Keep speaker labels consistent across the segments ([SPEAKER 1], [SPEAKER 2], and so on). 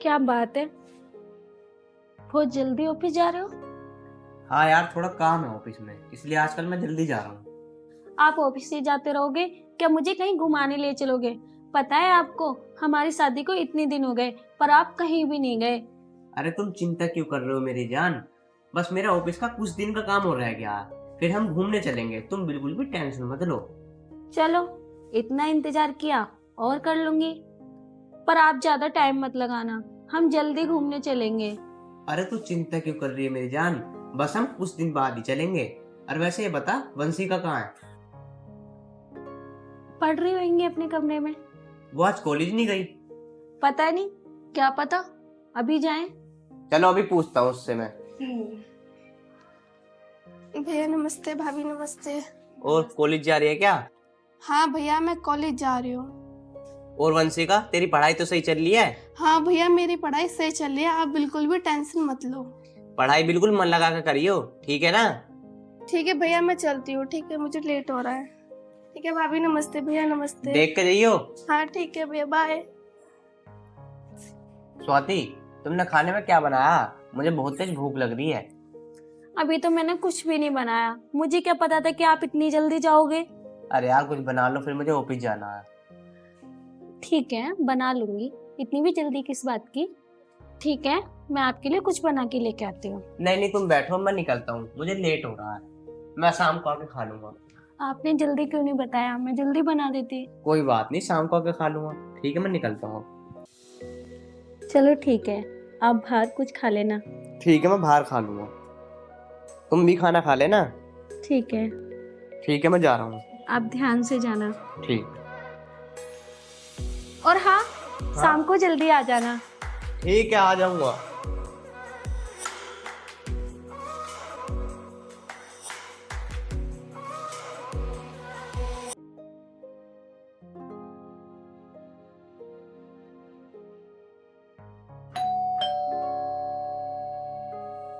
[SPEAKER 1] क्या बात है, बहुत जल्दी ऑफिस जा रहे हो?
[SPEAKER 2] हाँ यार, थोड़ा काम है ऑफिस में, इसलिए आजकल मैं जल्दी जा रहा हूँ।
[SPEAKER 1] आप ऑफिस से जाते रहोगे, क्या मुझे कहीं घुमाने ले चलोगे? पता है आपको, हमारी शादी को इतने दिन हो गए पर आप कहीं भी नहीं गए।
[SPEAKER 2] अरे तुम चिंता क्यों कर रहे हो मेरी जान। बस मेरा ऑफिस का कुछ दिन का काम हो रहा है क्या, फिर हम घूमने चलेंगे। तुम बिल्कुल भी टेंशन मत लो।
[SPEAKER 1] चलो, इतना इंतजार किया और कर लूंगी, पर आप ज्यादा टाइम मत लगाना, हम जल्दी घूमने चलेंगे।
[SPEAKER 2] अरे तू चिंता क्यों कर रही है मेरी जान, बस हम कुछ दिन बाद ही चलेंगे। और वैसे ये बता, वंशी का कहाँ है?
[SPEAKER 1] पढ़ रही होंगी अपने कमरे में।
[SPEAKER 2] वो आज कॉलेज नहीं गई?
[SPEAKER 1] पता नहीं, क्या पता, अभी जाएं।
[SPEAKER 2] चलो अभी पूछता हूँ उससे मैं।
[SPEAKER 3] भैया नमस्ते, भाभी नमस्ते।
[SPEAKER 2] और कॉलेज जा रही है क्या?
[SPEAKER 3] हाँ भैया, मैं कॉलेज जा रही हूँ।
[SPEAKER 2] और वंशी का, तेरी पढ़ाई तो सही चल रही है?
[SPEAKER 3] हाँ भैया, मेरी पढ़ाई सही चल रही है, आप बिल्कुल भी टेंशन मत लो।
[SPEAKER 2] पढ़ाई बिल्कुल मन लगा कर करियो, ठीक है ना?
[SPEAKER 3] ठीक है भैया, मैं चलती हूँ। ठीक है, मुझे लेट हो रहा है। ठीक है भाभी नमस्ते, भैया नमस्ते।
[SPEAKER 2] देख के जाइयो।
[SPEAKER 3] हाँ ठीक है भैया, बाय।
[SPEAKER 2] स्वाति, तुमने खाने में क्या बनाया? मुझे बहुत तेज भूख लग रही है।
[SPEAKER 1] अभी तो मैंने कुछ भी नहीं बनाया, मुझे क्या पता था कि आप इतनी जल्दी जाओगे।
[SPEAKER 2] अरे यार कुछ बना लो, फिर मुझे ऑफिस जाना है।
[SPEAKER 1] ठीक है, बना लूंगी, इतनी भी जल्दी किस बात की। ठीक है, मैं आपके लिए कुछ बना के लेके आती हूँ।
[SPEAKER 2] नहीं नहीं, तुम बैठो, मैं निकलता हूँ, मुझे लेट हो रहा है। मैं शाम को आके खा लूंगा।
[SPEAKER 1] आपने जल्दी क्यों नहीं बताया, मैं जल्दी बना देती।
[SPEAKER 2] कोई बात नहीं, शाम को आके खा लूंगा। ठीक है, मैं निकलता हूँ।
[SPEAKER 1] चलो ठीक है, आप बाहर कुछ खा लेना।
[SPEAKER 2] ठीक है, मैं बाहर खा लूंगा। तुम भी खाना खा लेना।
[SPEAKER 1] ठीक है,
[SPEAKER 2] ठीक है, मैं जा रहा हूँ।
[SPEAKER 1] आप ध्यान से जाना।
[SPEAKER 2] ठीक।
[SPEAKER 1] और हाँ, शाम को जल्दी आ जाना।
[SPEAKER 2] ठीक है, आ जाऊंगा।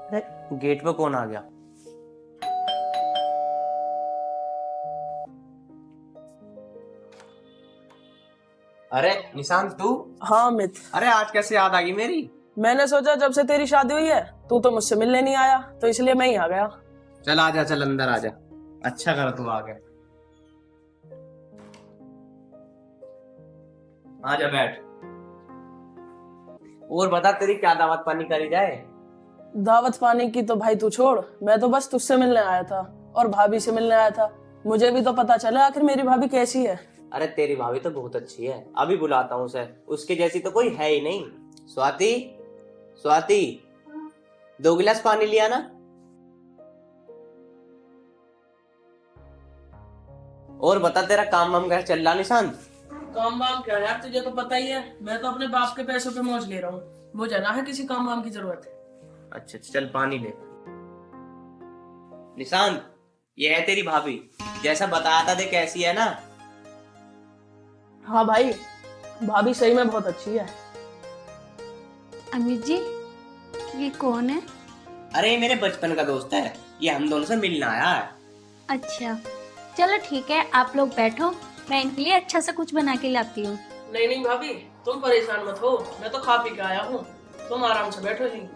[SPEAKER 2] अरे गेट पे कौन आ गया? अरे निशांत, तू?
[SPEAKER 4] हाँ अमित,
[SPEAKER 2] अरे आज कैसे याद आ गई मेरी?
[SPEAKER 4] मैंने सोचा जब से तेरी शादी हुई है तू तो मुझसे मिलने नहीं आया, तो इसलिए मैं ही आ गया।
[SPEAKER 2] चल आजा, चल अंदर आजा। अच्छा करा तू आ गया। आजा बैठ। और बता, तेरी क्या दावत पानी करी जाए?
[SPEAKER 4] दावत पानी की तो भाई तू छोड़, मैं तो बस तुझसे मिलने आया था और भाभी से मिलने आया था। मुझे भी तो पता चला आखिर मेरी भाभी कैसी है।
[SPEAKER 2] अरे तेरी भाभी तो बहुत अच्छी है, अभी बुलाता हूँ उसे। उसके जैसी तो कोई है ही नहीं। स्वाति, स्वाति, 2 गिलास पानी लिया ना। और बता, तेरा काम वाम कैसा चल रहा निशांत?
[SPEAKER 4] काम वाम क्या यार, तुझे तो पता ही है, मैं तो अपने बाप के पैसों पे मौज ले रहा हूँ। मुझे ना है किसी काम वाम की जरूरत।
[SPEAKER 2] अच्छा चल पानी ले। निशांत, ये है तेरी भाभी, जैसा बताया था, देख कैसी है ना।
[SPEAKER 4] हाँ भाई, भाभी सही में बहुत अच्छी है।
[SPEAKER 1] अमित जी, ये कौन है?
[SPEAKER 2] अरे ये मेरे बचपन का दोस्त है, ये हम दोनों से मिलने आया है।
[SPEAKER 1] अच्छा, चलो ठीक है, आप लोग बैठो, मैं इनके लिए अच्छा सा कुछ बना के लाती हूँ।
[SPEAKER 4] नहीं नहीं भाभी, तुम परेशान मत हो, मैं तो खा पी के आया हूँ, तुम आराम से बैठो जी।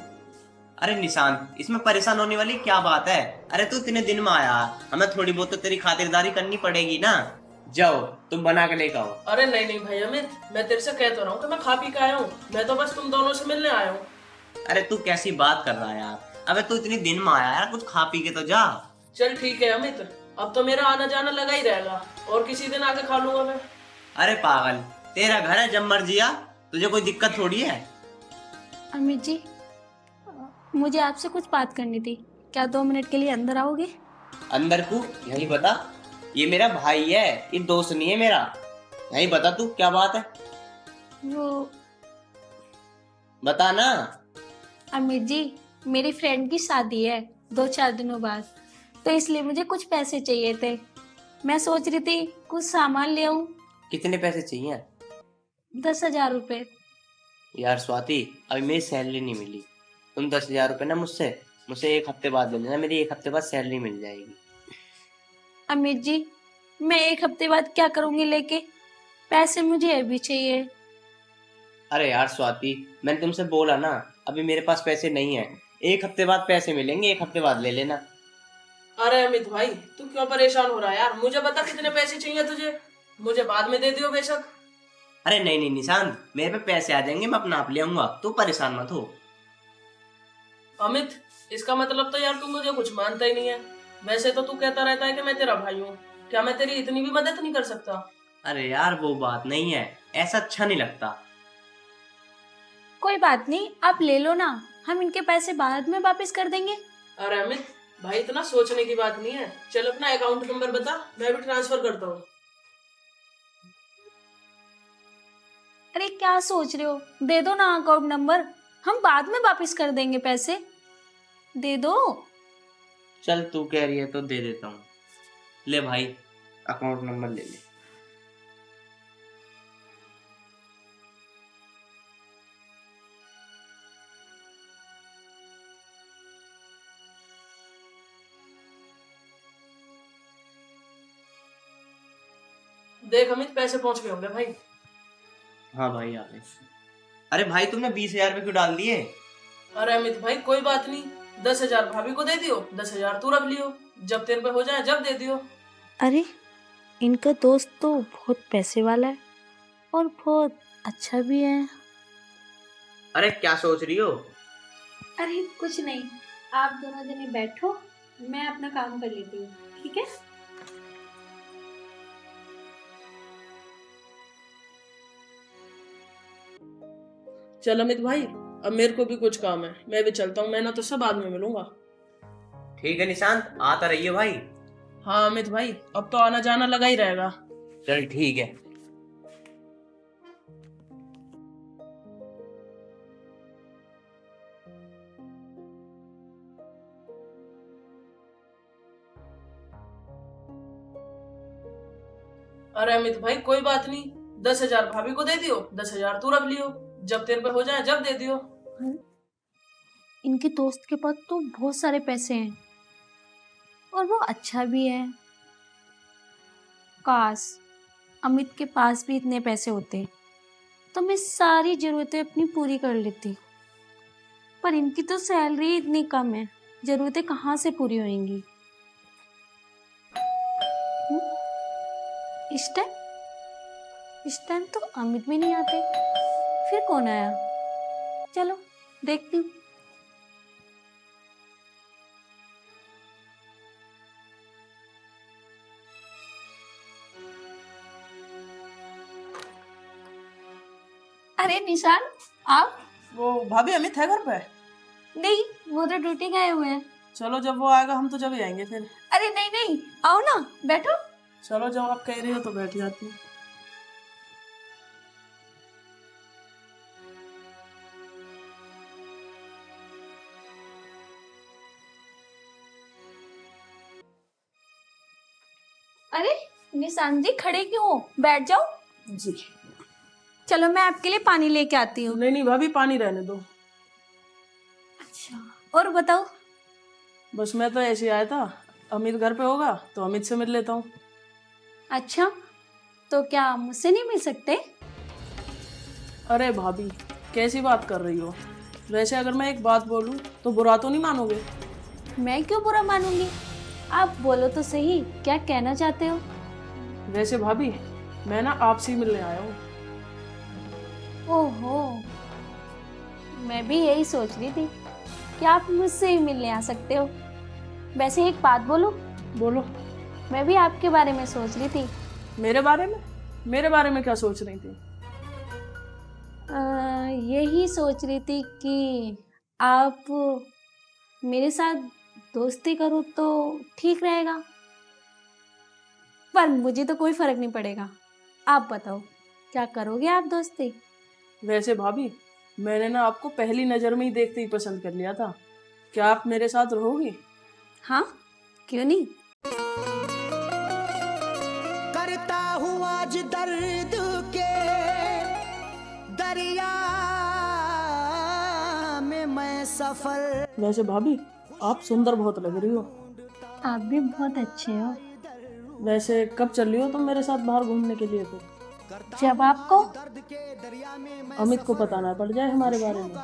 [SPEAKER 2] अरे निशांत, इसमें परेशान होने वाली क्या बात है? अरे तू इतने दिन में आया, हमें थोड़ी बहुत तो तेरी खातिरदारी करनी पड़ेगी ना। जाओ तुम बना के लेकर आओ।
[SPEAKER 4] अरे नहीं नहीं भाई अमित, मैं तेरे से कह तो रहा हूँ कि मैं खा पी के आया हूँ, मैं तो बस तुम दोनों से मिलने आया हूँ।
[SPEAKER 2] अरे तू कैसी बात कर रहा है यार? अबे तू इतने दिन में आया यार, कुछ खा पी के तो जा।
[SPEAKER 4] चल ठीक है अमित, अब तो मेरा आना जाना लगा ही रहेगा, और किसी दिन आके खा लूंगा मैं।
[SPEAKER 2] अरे पागल, तेरा घर है, जब मर्जी आ, तुझे कोई दिक्कत थोड़ी है।
[SPEAKER 1] अमित जी, मुझे आपसे कुछ बात करनी थी, क्या 2 मिनट के लिए अंदर आओगे?
[SPEAKER 2] अंदर तू यही बता, ये मेरा भाई है, ये दोस्त नहीं है मेरा। यही बता तू क्या बात है,
[SPEAKER 1] वो
[SPEAKER 2] बता ना।
[SPEAKER 1] अमित जी, मेरी फ्रेंड की शादी है 2-4 दिनों बाद, तो इसलिए मुझे कुछ पैसे चाहिए थे। मैं सोच रही थी कुछ सामान ले आऊं।
[SPEAKER 2] कितने पैसे चाहिए?
[SPEAKER 1] 10,000 रुपये।
[SPEAKER 2] यार स्वाति, अभी मेरी सैलरी नहीं मिली। तुम 10,000 रुपये ना मुझसे मुझसे 1 हफ्ते बाद ले लेना, मेरी 1 हफ्ते बाद सैलरी मिल जाएगी।
[SPEAKER 1] अमित जी, मैं 1 हफ्ते बाद क्या करूंगी लेके? पैसे मुझे अभी चाहिए।
[SPEAKER 2] अरे यार स्वाति, मैंने तुमसे बोला ना, अभी मेरे पास पैसे नहीं है। 1 हफ्ते बाद पैसे मिलेंगे, 1 हफ्ते बाद ले लेना।
[SPEAKER 4] अरे अमित भाई, तू क्यों परेशान हो रहा है यार? मुझे बता कितने पैसे चाहिए तुझे, मुझे बाद में दे दियो बेशक।
[SPEAKER 2] अरे नहीं नहीं निशांत, मेरे पे पैसे आ जाएंगे, मैं अपना आप ले आऊंगा, तू परेशान मत हो।
[SPEAKER 4] अमित, इसका मतलब तो यार तू मुझे कुछ मानता ही नहीं है। वैसे तो तू कहता रहता है कि मैं तेरा भाई हूँ, क्या मैं तेरी इतनी भी मदद नहीं कर सकता?
[SPEAKER 2] अरे यार वो बात नहीं है, ऐसा अच्छा नहीं लगता।
[SPEAKER 1] कोई बात नहीं, आप ले लो ना, हम इनके पैसे बाद में वापस कर देंगे।
[SPEAKER 4] अरे अमित भाई, इतना सोचने की बात नहीं है। चल अपना अकाउंट नंबर बता, मैं भी ट्रांसफर करता हूँ।
[SPEAKER 1] अरे क्या सोच रहे हो, दे दो ना अकाउंट नंबर, हम बाद में वापस कर देंगे पैसे, दे दो।
[SPEAKER 2] चल तू कह रही है तो दे देता हूँ। ले भाई, अकाउंट नंबर ले ले।
[SPEAKER 4] देख अमित, पैसे पहुंच गए होंगे भाई।
[SPEAKER 2] हाँ भाई आ गए। अरे भाई तुमने 20,000 रुपये क्यों डाल दिए?
[SPEAKER 4] अरे अमित भाई कोई बात नहीं, 10,000 भाभी को दे दियो, 10,000 तू रख लियो, जब तेरे पे हो जाए जब दे दियो।
[SPEAKER 1] अरे इनका दोस्त तो बहुत पैसे वाला है और बहुत अच्छा भी है।
[SPEAKER 2] अरे क्या सोच रही हो?
[SPEAKER 1] अरे कुछ नहीं, आप दोनों जने बैठो, मैं अपना काम कर लेती हूँ, ठीक है?
[SPEAKER 4] चल अमित भाई, अब मेरे को भी कुछ काम है, मैं भी चलता हूँ। मैं ना तुझसे बाद में मिलूंगा।
[SPEAKER 2] ठीक है निशांत, आता रहिए भाई।
[SPEAKER 4] हाँ अमित भाई, अब तो आना जाना लगा ही रहेगा।
[SPEAKER 2] चल ठीक है।
[SPEAKER 4] अरे अमित भाई कोई बात नहीं, 10,000 भाभी को दे दियो, 10,000 तू रख लियो, जब तेरे पे हो जाए जब दे दियो।
[SPEAKER 1] इनके दोस्त के पास तो बहुत सारे पैसे हैं और वो अच्छा भी है। काश अमित के पास भी इतने पैसे होते तो मैं सारी जरूरतें अपनी पूरी कर लेती, पर इनकी तो सैलरी इतनी कम है, जरूरतें कहाँ से पूरी होंगी? इस टाइम तो अमित भी नहीं आते, फिर कौन आया? चलो देखती हूँ। अरे निशान, आप?
[SPEAKER 4] वो भाभी अमित है घर पे?
[SPEAKER 1] नहीं, वो तो ड्यूटी गए हुए हैं।
[SPEAKER 4] चलो जब वो आएगा हम तो जब ही आएंगे फिर।
[SPEAKER 1] अरे नहीं नहीं, आओ ना, बैठो।
[SPEAKER 4] चलो जब आप कह रही हो तो बैठ जाती हूँ।
[SPEAKER 1] अरे निशान जी, खड़े क्यों हो? बैठ जाओ।
[SPEAKER 4] जी।
[SPEAKER 1] चलो मैं आपके लिए पानी लेके आती हूँ।
[SPEAKER 4] नहीं नहीं भाभी, पानी रहने दो।
[SPEAKER 1] अच्छा, और बताओ?
[SPEAKER 4] बस मैं तो ऐसे ही आया था, अमित घर पे होगा तो अमित से मिल लेता हूँ।
[SPEAKER 1] अच्छा, तो क्या मुझसे नहीं मिल सकते?
[SPEAKER 4] अरे भाभी, कैसी बात कर रही हो? वैसे अगर मैं एक बात बोलूँ तो बुरा तो नहीं मानोगे?
[SPEAKER 1] मैं क्यों बुरा मानूंगी, आप बोलो तो सही, क्या कहना चाहते हो?
[SPEAKER 4] वैसे भाभी, मैं ना आपसे ही मिलने आया हूँ।
[SPEAKER 1] ओहो, मैं भी यही सोच रही थी कि आप मुझसे ही मिलने आ सकते हो। वैसे एक बात बोलूं,
[SPEAKER 4] बोलो।
[SPEAKER 1] मैं भी आपके बारे में सोच रही थी।
[SPEAKER 4] मेरे बारे में? मेरे बारे में क्या सोच रही थी?
[SPEAKER 1] यही सोच रही थी कि आप मेरे साथ दोस्ती करो तो ठीक रहेगा, पर मुझे तो कोई फर्क नहीं पड़ेगा। आप बताओ, क्या करोगे आप दोस्ती?
[SPEAKER 4] वैसे भाभी, मैंने ना आपको पहली नजर में ही देखते ही पसंद कर लिया था। क्या आप मेरे साथ रहोगी?
[SPEAKER 1] हाँ, क्यों नहीं।
[SPEAKER 5] करता हूँ आज दर्द के दरिया में मैं सफर।
[SPEAKER 4] वैसे भाभी, आप सुंदर बहुत लग रही हो।
[SPEAKER 1] आप भी बहुत अच्छे हो।
[SPEAKER 4] वैसे कब चल रही हो तुम मेरे साथ बाहर घूमने के लिए? फिर
[SPEAKER 1] जब आपको,
[SPEAKER 4] अमित को पता ना पड़ जाए हमारे बारे में।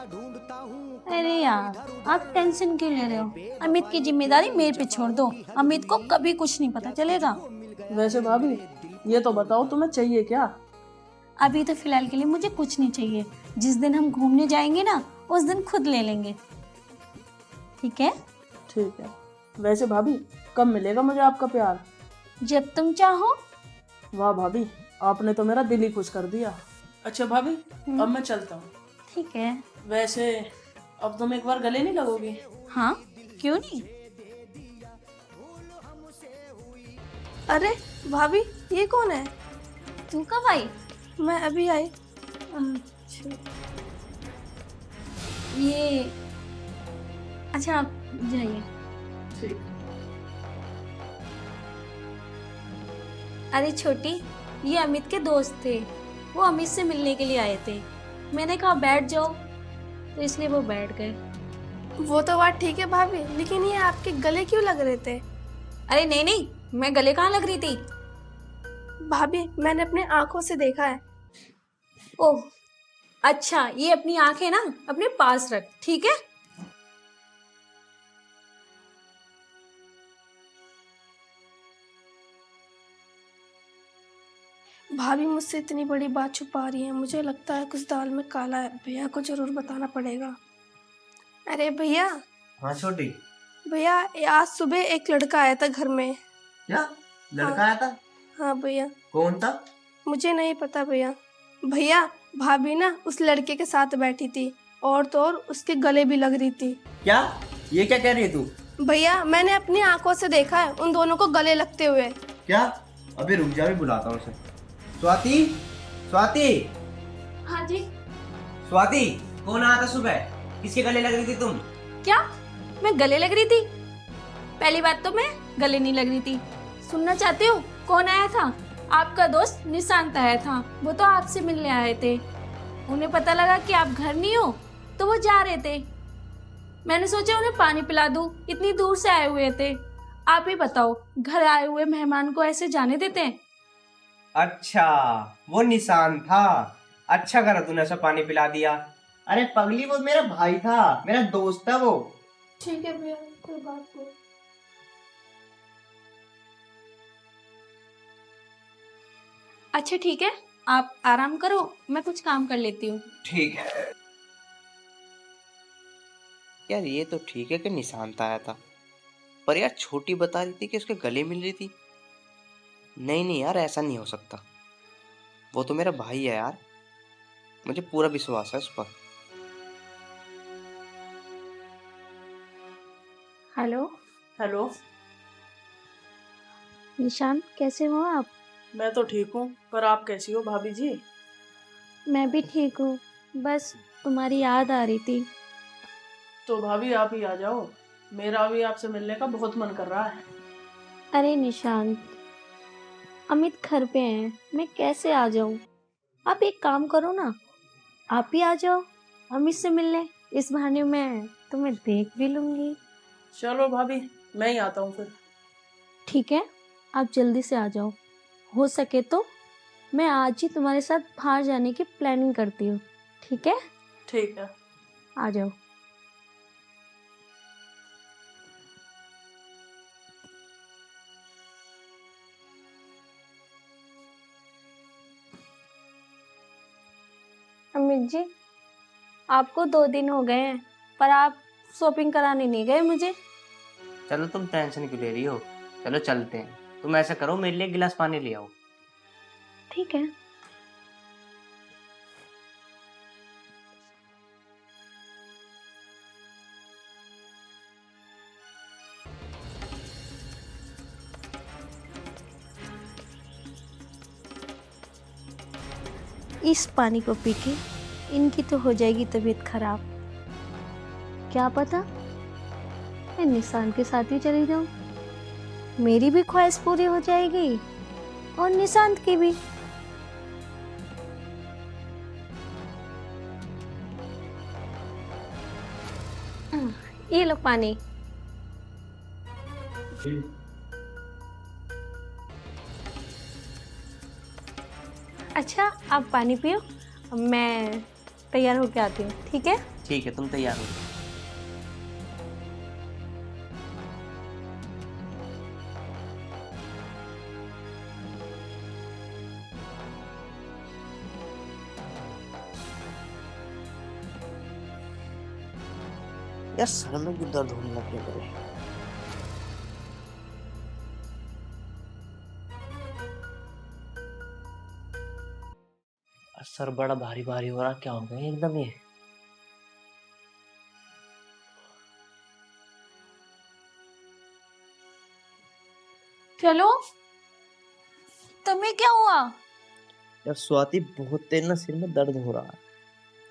[SPEAKER 1] अरे यार आप टेंशन क्यों ले रहे हो? अमित की जिम्मेदारी मेरे पे छोड़ दो, अमित को कभी कुछ नहीं पता चलेगा।
[SPEAKER 4] वैसे भाभी ये तो बताओ तुम्हें चाहिए क्या?
[SPEAKER 1] अभी तो फिलहाल के लिए मुझे कुछ नहीं चाहिए, जिस दिन हम घूमने जाएंगे ना उस दिन खुद ले लेंगे, ठीक है?
[SPEAKER 4] ठीक है। वैसे भाभी कब मिलेगा मुझे आपका प्यार?
[SPEAKER 1] जब तुम चाहो।
[SPEAKER 4] वाह भाभी, आपने तो मेरा दिल ही खुश कर दिया। अच्छा भाभी अब मैं चलता हूँ।
[SPEAKER 1] ठीक है।
[SPEAKER 4] वैसे अब तुम एक बार गले नहीं लगोगी?
[SPEAKER 1] हाँ क्यों नहीं।
[SPEAKER 3] अरे भाभी ये कौन है?
[SPEAKER 1] तू कब आई?
[SPEAKER 3] मैं अभी आई।
[SPEAKER 1] अच्छा ये, अच्छा आप जाइए।
[SPEAKER 4] ठीक।
[SPEAKER 1] अरे छोटी, ये अमित के दोस्त थे, वो अमित से मिलने के लिए आए थे। मैंने कहा बैठ जाओ, तो इसलिए वो बैठ गए।
[SPEAKER 3] वो तो बात ठीक है भाभी, लेकिन ये आपके गले क्यों लग रहे थे?
[SPEAKER 1] अरे नहीं नहीं, मैं गले कहाँ लग रही थी।
[SPEAKER 3] भाभी मैंने अपने आंखों से देखा है।
[SPEAKER 1] ओह अच्छा, ये अपनी आंखें ना अपने पास रख, ठीक है?
[SPEAKER 3] भाभी मुझसे इतनी बड़ी बात छुपा रही है, मुझे लगता है कुछ दाल में काला है। भैया को जरूर बताना पड़ेगा। अरे भैया,
[SPEAKER 2] हाँ छोटी,
[SPEAKER 3] भैया ये आज सुबह एक लड़का आया था घर में।
[SPEAKER 2] क्या लड़का आया था?
[SPEAKER 3] हाँ भैया।
[SPEAKER 2] कौन था?
[SPEAKER 3] मुझे नहीं पता भैया। भैया भाभी ना उस लड़के के साथ बैठी थी, और तो और उसके गले भी लग रही थी।
[SPEAKER 2] क्या? ये क्या कह रही है तू?
[SPEAKER 3] भैया मैंने अपनी आंखों से देखा है उन दोनों को गले लगते हुए।
[SPEAKER 2] क्या? अभी रुक जा, भी बुलाता हूँ उसे। स्वाति, स्वाति,
[SPEAKER 1] हाँ जी।
[SPEAKER 2] स्वाति, कौन आया था सुबह? किसके गले लग रही थी तुम?
[SPEAKER 1] क्या मैं गले लग रही थी? पहली बात तो मैं गले नहीं लग रही थी। सुनना चाहते हो कौन आया था? आपका दोस्त निशांत आया था, वो तो आपसे मिलने आए थे। उन्हें पता लगा कि आप घर नहीं हो तो वो जा रहे थे। मैंने सोचा उन्हें पानी पिला दूं, इतनी दूर से आए हुए थे। आप ही बताओ, घर आए हुए मेहमान को ऐसे जाने देते हैं?
[SPEAKER 2] अच्छा, वो निशान था। अच्छा करा तूने ऐसा पानी पिला दिया। अरे पगली, वो मेरा भाई था, मेरा दोस्त था वो।
[SPEAKER 3] ठीक है भैया, कोई बात नहीं।
[SPEAKER 1] अच्छा ठीक है, आप आराम करो, मैं कुछ काम कर लेती हूँ।
[SPEAKER 2] ठीक है यार, ये तो ठीक है कि निशांत आया था, पर यार छोटी बता रही थी कि उसके गले मिल रही थी। नहीं नहीं यार, ऐसा नहीं हो सकता। वो तो मेरा भाई है यार, मुझे पूरा विश्वास है उस पर।
[SPEAKER 1] हेलो।
[SPEAKER 4] हेलो।
[SPEAKER 1] निशांत कैसे हो आप?
[SPEAKER 4] मैं तो ठीक हूँ, पर आप कैसी हो भाभी जी?
[SPEAKER 1] मैं भी ठीक हूँ, बस तुम्हारी याद आ रही थी।
[SPEAKER 4] तो भाभी आप ही आ जाओ, मेरा भी आपसे मिलने का बहुत मन कर रहा है।
[SPEAKER 1] अरे निशांत, अमित घर पे हैं, मैं कैसे आ जाऊँ? आप एक काम करो ना, आप ही आ जाओ अमित से मिलने, इस बहाने मैं तुम्हें देख भी लूंगी।
[SPEAKER 4] चलो भाभी, मैं ही आता हूँ फिर।
[SPEAKER 1] ठीक है, आप जल्दी से आ जाओ। हो सके तो मैं आज ही तुम्हारे साथ बाहर जाने की प्लानिंग करती हूँ, ठीक है?
[SPEAKER 4] ठीक है।
[SPEAKER 1] आ जाओ। अमित जी, आपको 2 दिन हो गए हैं, पर आप शॉपिंग कराने नहीं गए मुझे।
[SPEAKER 2] चलो तुम टेंशन क्यों ले रही हो, चलो चलते हैं। तुम ऐसा करो, मेरे लिए गिलास पानी ले आओ।
[SPEAKER 1] ठीक है। इस पानी को पी के इनकी तो हो जाएगी तबीयत खराब। क्या पता मैं निशान के साथ ही चली जाऊं, मेरी भी ख्वाहिश पूरी हो जाएगी और निशांत की भी। ये लो पानी। अच्छा आप पानी पियो, मैं तैयार होके आती हूँ, ठीक है?
[SPEAKER 2] ठीक है, तुम तैयार हो। यार सर में क्यों दर्द होने लग गया मेरे। सर बड़ा भारी भारी हो रहा, क्या हो गया एकदम ये।
[SPEAKER 1] चलो, तुम्हें क्या हुआ?
[SPEAKER 2] यार स्वाति बहुत तेज ना सिर में दर्द हो रहा है,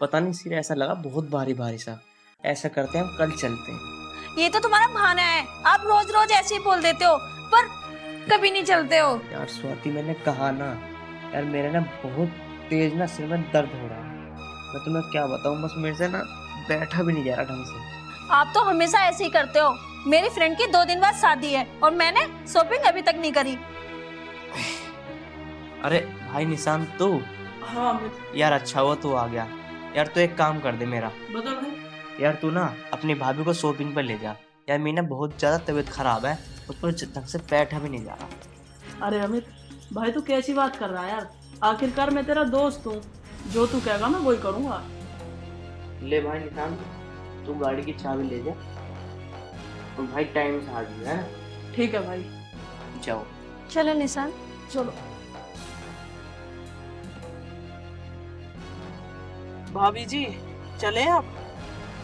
[SPEAKER 2] पता नहीं सिर ऐसा लगा बहुत भारी भारी सा। ऐसा करते हैं हम कल चलते हैं।
[SPEAKER 1] ये तो तुम्हारा बहाना है, आप रोज रोज ऐसे ही बोल देते हो पर कभी नहीं चलते हो।
[SPEAKER 2] यार स्वाति मैंने कहा ना, यार मेरे ना बहुत तेज ना सिर में दर्द हो रहा है। मैं तुम्हें क्या बताऊं, बस मेरे से ना बैठा भी नहीं जा रहा ढंग से।
[SPEAKER 1] आप तो हमेशा ऐसे ही करते हो। मेरी फ्रेंड की 2 दिन बाद शादी है और मैंने शॉपिंग अभी तक नहीं करी।
[SPEAKER 2] अरे भाई निशान तू।
[SPEAKER 4] हाँ अमित।
[SPEAKER 2] यार अच्छा हुआ तू आ गया। यार तू एक काम कर दे मेरा।
[SPEAKER 4] बता भाई।
[SPEAKER 2] यार तू ना अपनी भाभी को शॉपिंग पर ले जा। यार मेरी ना बहुत ज्यादा तबीयत खराब है, उस पर ढंग से बैठा भी नहीं जा रहा।
[SPEAKER 4] अरे अमित भाई तू कैसी बात कर रहा है यार, आखिरकार मैं तेरा दोस्त हूँ, जो तू कहेगा मैं वही करूँगा।
[SPEAKER 2] ले भाई निशान, तू गाड़ी की चाबी ले जा और भाई टाइम से आ जाइए, है?
[SPEAKER 4] ठीक है भाई।
[SPEAKER 2] जाओ।
[SPEAKER 1] चलो निशान।
[SPEAKER 4] चलो। भाभी जी चले आप?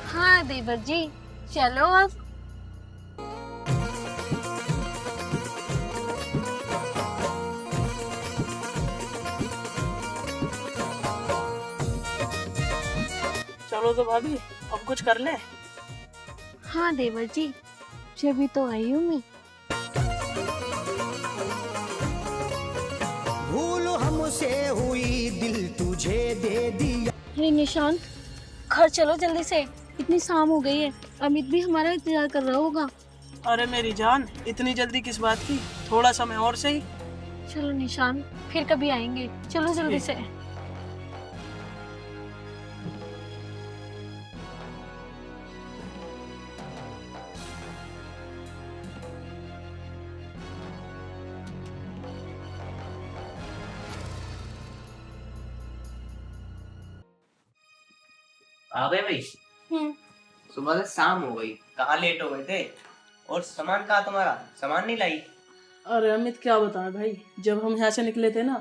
[SPEAKER 1] हाँ देवर जी चलो अब।
[SPEAKER 4] चलो तो भाभी अब कुछ कर ले।
[SPEAKER 1] हाँ देवर जी, जब तो आई हूँ मैं।
[SPEAKER 5] भूल हमसे हुई दिल तुझे दे दिया।
[SPEAKER 1] अरे निशांत, घर चलो जल्दी से, इतनी शाम हो गई है, अमित भी हमारा इंतजार कर रहा होगा।
[SPEAKER 4] अरे मेरी जान इतनी जल्दी किस बात की, थोड़ा समय और सही।
[SPEAKER 1] चलो निशांत, फिर कभी आएंगे, चलो जल्दी से।
[SPEAKER 2] आ गए भाई? सुबह से शाम हो गई, कहाँ लेट हो गए थे? और सामान कहाँ तुम्हारा? सामान नहीं लाई?
[SPEAKER 4] अरे अमित क्या बताएं भाई, जब हम यहाँ से निकले थे ना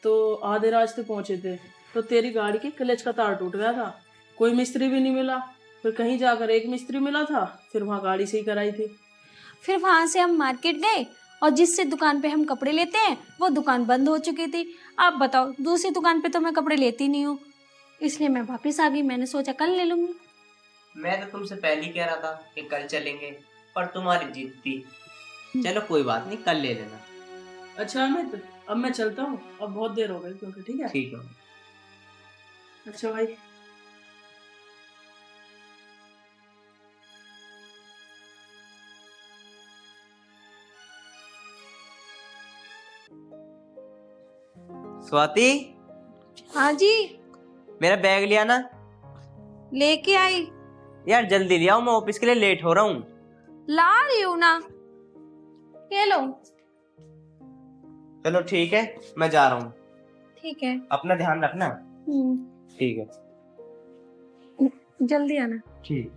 [SPEAKER 4] तो आधे रास्ते पहुंचे थे तो तेरी गाड़ी के क्लच का तार टूट गया था। कोई मिस्त्री भी नहीं मिला, फिर कहीं जाकर एक मिस्त्री मिला था, फिर वहाँ गाड़ी सही कराई थी।
[SPEAKER 1] फिर वहां से हम मार्केट गए और जिससे दुकान पे हम कपड़े लेते हैं वो दुकान बंद हो चुकी थी। आप बताओ, दूसरी दुकान पे तो मैं कपड़े लेती नहीं हूँ, इसलिए मैं वापस आ गई। मैंने सोचा कल ले लूंगी।
[SPEAKER 2] मैं तो तुमसे पहले ही कह रहा था कि कल चलेंगे, पर तुम्हारी जिद थी। चलो कोई बात नहीं, कल ले लेना।
[SPEAKER 4] अच्छा अमित अब मैं चलता हूँ, अब बहुत देर हो गई क्योंकि। ठीक है?
[SPEAKER 2] ठीक है।
[SPEAKER 4] अच्छा भाई।
[SPEAKER 2] स्वाति,
[SPEAKER 1] हाँ जी,
[SPEAKER 2] मेरा बैग लिया ना?
[SPEAKER 1] लेके आई।
[SPEAKER 2] यार जल्दी ले आओ, मैं ऑफिस के लिए लेट हो रहा हूँ।
[SPEAKER 1] ला रही हूँ ना, ये लो।
[SPEAKER 2] चलो ठीक है, मैं जा रहा हूँ।
[SPEAKER 1] ठीक है।
[SPEAKER 2] अपना ध्यान रखना। ठीक है।
[SPEAKER 1] जल्दी आना।
[SPEAKER 2] ठीक।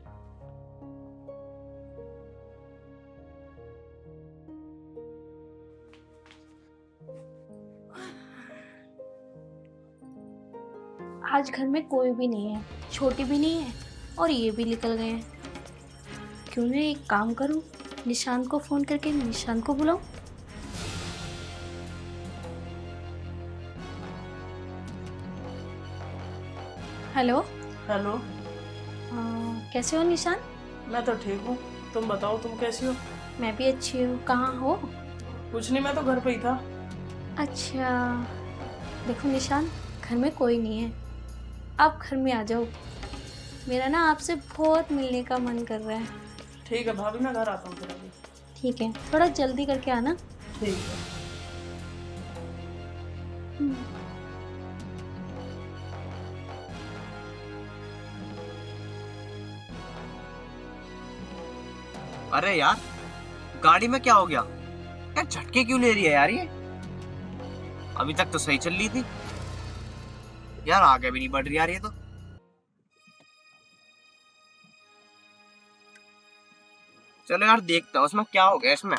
[SPEAKER 1] आज घर में कोई भी नहीं है, छोटी भी नहीं है और ये भी निकल गए हैं। क्यों ना एक काम करूं, निशांत को फोन करके निशांत को बुलाऊं। हेलो।
[SPEAKER 4] हेलो।
[SPEAKER 1] कैसे हो निशांत?
[SPEAKER 4] मैं तो ठीक हूँ, तुम बताओ तुम कैसी हो?
[SPEAKER 1] मैं भी अच्छी हूँ। कहाँ हो?
[SPEAKER 4] कुछ नहीं, मैं तो घर पे ही था।
[SPEAKER 1] अच्छा, देखो निशांत, घर में कोई नहीं है, आप घर में आ जाओ। मेरा ना आपसे बहुत मिलने का मन कर रहा है।
[SPEAKER 4] ठीक है भाभी, मैं घर आता हूँ फिर अभी।
[SPEAKER 1] ठीक है, थोड़ा जल्दी करके आना।
[SPEAKER 4] ठीक है।
[SPEAKER 2] अरे यार, गाड़ी में क्या हो गया यार? झटके क्यों ले रही है यार ये? अभी तक तो सही चल रही थी यार, आगे भी नहीं बढ़ रही यार ये तो। चलो यार देखता हूँ उसमें क्या हो गया इसमें।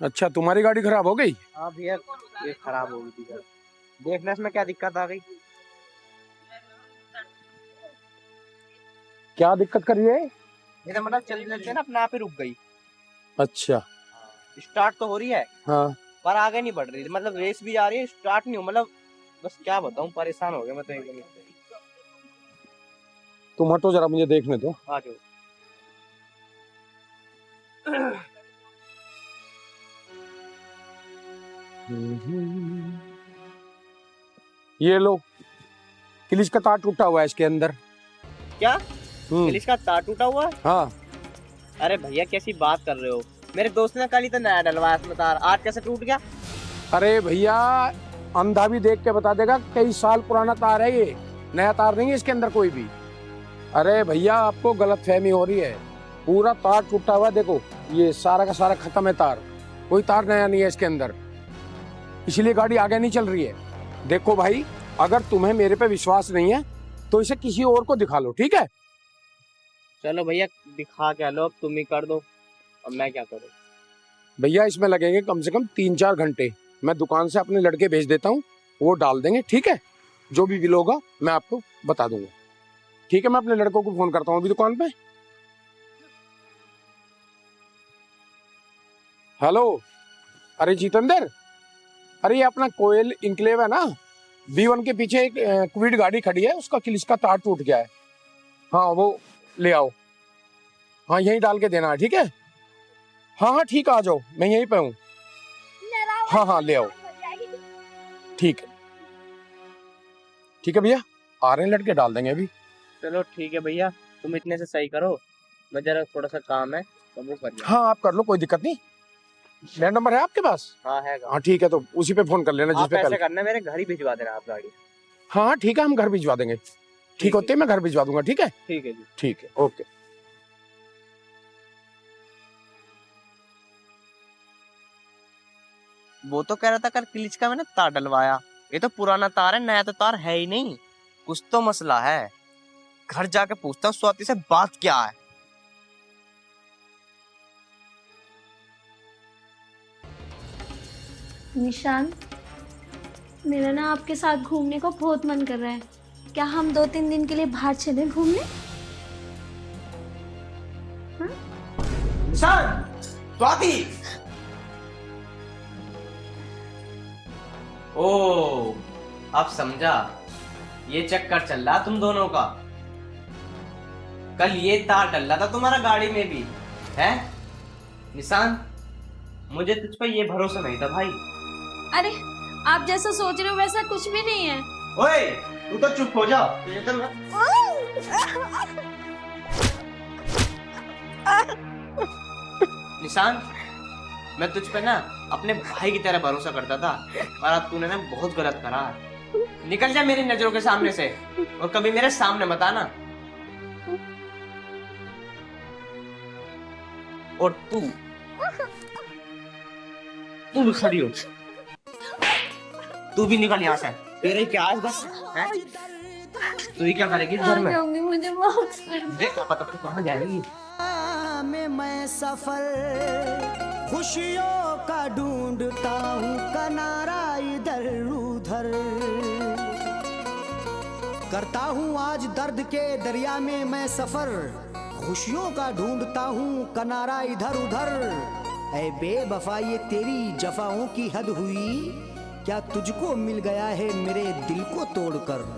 [SPEAKER 6] अच्छा, तुम्हारी गाड़ी खराब हो गई?
[SPEAKER 2] हाँ भैया, ये खराब हो गई थी सर। देखना इसमें क्या दिक्कत आ गई।
[SPEAKER 6] क्या दिक्कत कर रही है?
[SPEAKER 2] ये तो मतलब चल रहे थे ना, अपने आप ही रुक गई।
[SPEAKER 6] अच्छा।
[SPEAKER 2] स्टार्ट तो हो रही है
[SPEAKER 6] हाँ।
[SPEAKER 2] पर आगे नहीं बढ़ रही, मतलब रेस भी जा रही है, स्टार्ट नहीं हो, मतलब बस क्या बताऊं, परेशान हो गया मैं तो एकदम।
[SPEAKER 6] तुम हटो जरा, मुझे देखने दो।
[SPEAKER 2] आ जाओ।
[SPEAKER 6] ये लो, क्लिच का तार टूटा हुआ है इसके अंदर।
[SPEAKER 2] क्या क्लिच का तार टूटा हुआ है?
[SPEAKER 6] हाँ।
[SPEAKER 2] अरे भैया कैसी बात कर रहे हो? मेरे दोस्त ने कल ही तो नया डलवाया इसमें तार, आज कैसे टूट गया?
[SPEAKER 6] अरे भैया, अंधा भी देख के बता देगा, कई साल पुराना तार है ये, नया तार नहीं है इसके अंदर कोई भी। अरे भैया, आपको गलतफहमी हो रही है, पूरा तार टूटा हुआ है। देखो, ये सारा का सारा खत्म है तार, कोई तार नया नहीं है इसके अंदर, इसलिए गाड़ी आगे नहीं चल रही है। देखो भाई, अगर तुम्हें मेरे पे विश्वास नहीं है तो इसे किसी और को दिखा लो, ठीक है?
[SPEAKER 2] चलो भैया दिखा क्या लो, अब तुम ही कर दो, अब मैं क्या करूँ?
[SPEAKER 6] भैया, इसमें लगेंगे कम से कम 3-4 घंटे। मैं दुकान से अपने लड़के भेज देता हूँ, वो डाल देंगे, ठीक है? जो भी बिल होगा मैं आपको बता दूंगा, ठीक है? मैं अपने लड़कों को फोन करता हूँ अभी दुकान पे। हेलो, अरे जितेंद्र, अरे ये अपना कोयल इंक्लेव है ना, B1 के पीछे एक क्विड गाड़ी खड़ी है, उसका क्लिच का तार टूट गया है। हाँ, वो ले आओ। हाँ, यहीं डाल के देना है, ठीक है? हाँ हाँ ठीक है, आ जाओ, मैं यहीं पे हूँ। हाँ हाँ, ले आओ, ठीक है। ठीक है भैया, आ रहे हैं लड़के, डाल देंगे अभी।
[SPEAKER 2] चलो ठीक है भैया, तुम इतने से सही करो, मैं जरा थोड़ा सा काम है तो वो कर।
[SPEAKER 6] हाँ, आप कर लो, कोई दिक्कत नहीं। मेरा नंबर है आपके पास?
[SPEAKER 2] हाँ है।
[SPEAKER 6] हाँ ठीक है, तो उसी पे फोन कर लेना जिस पे
[SPEAKER 2] कल करना, मेरे घर ही भिजवा देना आप गाड़ी।
[SPEAKER 6] हाँ ठीक है, हम घर भिजवा देंगे, ठीक होते मैं घर भिजवा दूंगा, ठीक है?
[SPEAKER 2] ठीक है जी,
[SPEAKER 6] ठीक है, ओके।
[SPEAKER 2] वो तो कह रहा था कल क्लिच का मैंने तार डलवाया, ये तो पुराना तार है, नया तो तार है ही नहीं, कुछ तो मसला है। घर जाके पूछता हूँ स्वाति से बात क्या है।
[SPEAKER 1] निशान, मेरा ना आपके साथ घूमने को बहुत मन कर रहा है, क्या हम 2-3 दिन के लिए बाहर चले घूमने?
[SPEAKER 2] निशान, स्वाति। ओ, अब समझा, ये चक्कर चल रहा तुम दोनों का। कल ये तार डल रहा था तुम्हारा गाड़ी में भी है। निशान, मुझे तुझ पर ये भरोसा नहीं था भाई।
[SPEAKER 1] अरे, आप जैसा सोच रहे हो वैसा कुछ भी नहीं है।
[SPEAKER 2] ओए, तू तो चुप हो जा। तुझे तो निशान, मैं तुझ पे ना अपने भाई की तरह भरोसा करता था, और अब तूने ना बहुत गलत करा। निकल जा मेरी नजरों के सामने से, और कभी मेरे सामने मत आना। और तू भी खड़ी हो, तू भी निकल यहाँ से। तेरे क्या है बस, हैं? तू ही क्या करेगी इस घर में?
[SPEAKER 1] जाऊंगी, मुझे माफ कर दो।
[SPEAKER 2] देख पता तू कहाँ जाएगी।
[SPEAKER 5] मैं सफर खुशियों का ढूंढता हूँ करता हूँ आज दर्द के दरिया में मैं सफर, खुशियों का ढूंढता हूँ किनारा इधर उधर। ऐ बेवफा ये तेरी जफाओं की हद हुई, क्या तुझको मिल गया है मेरे दिल को तोड़कर।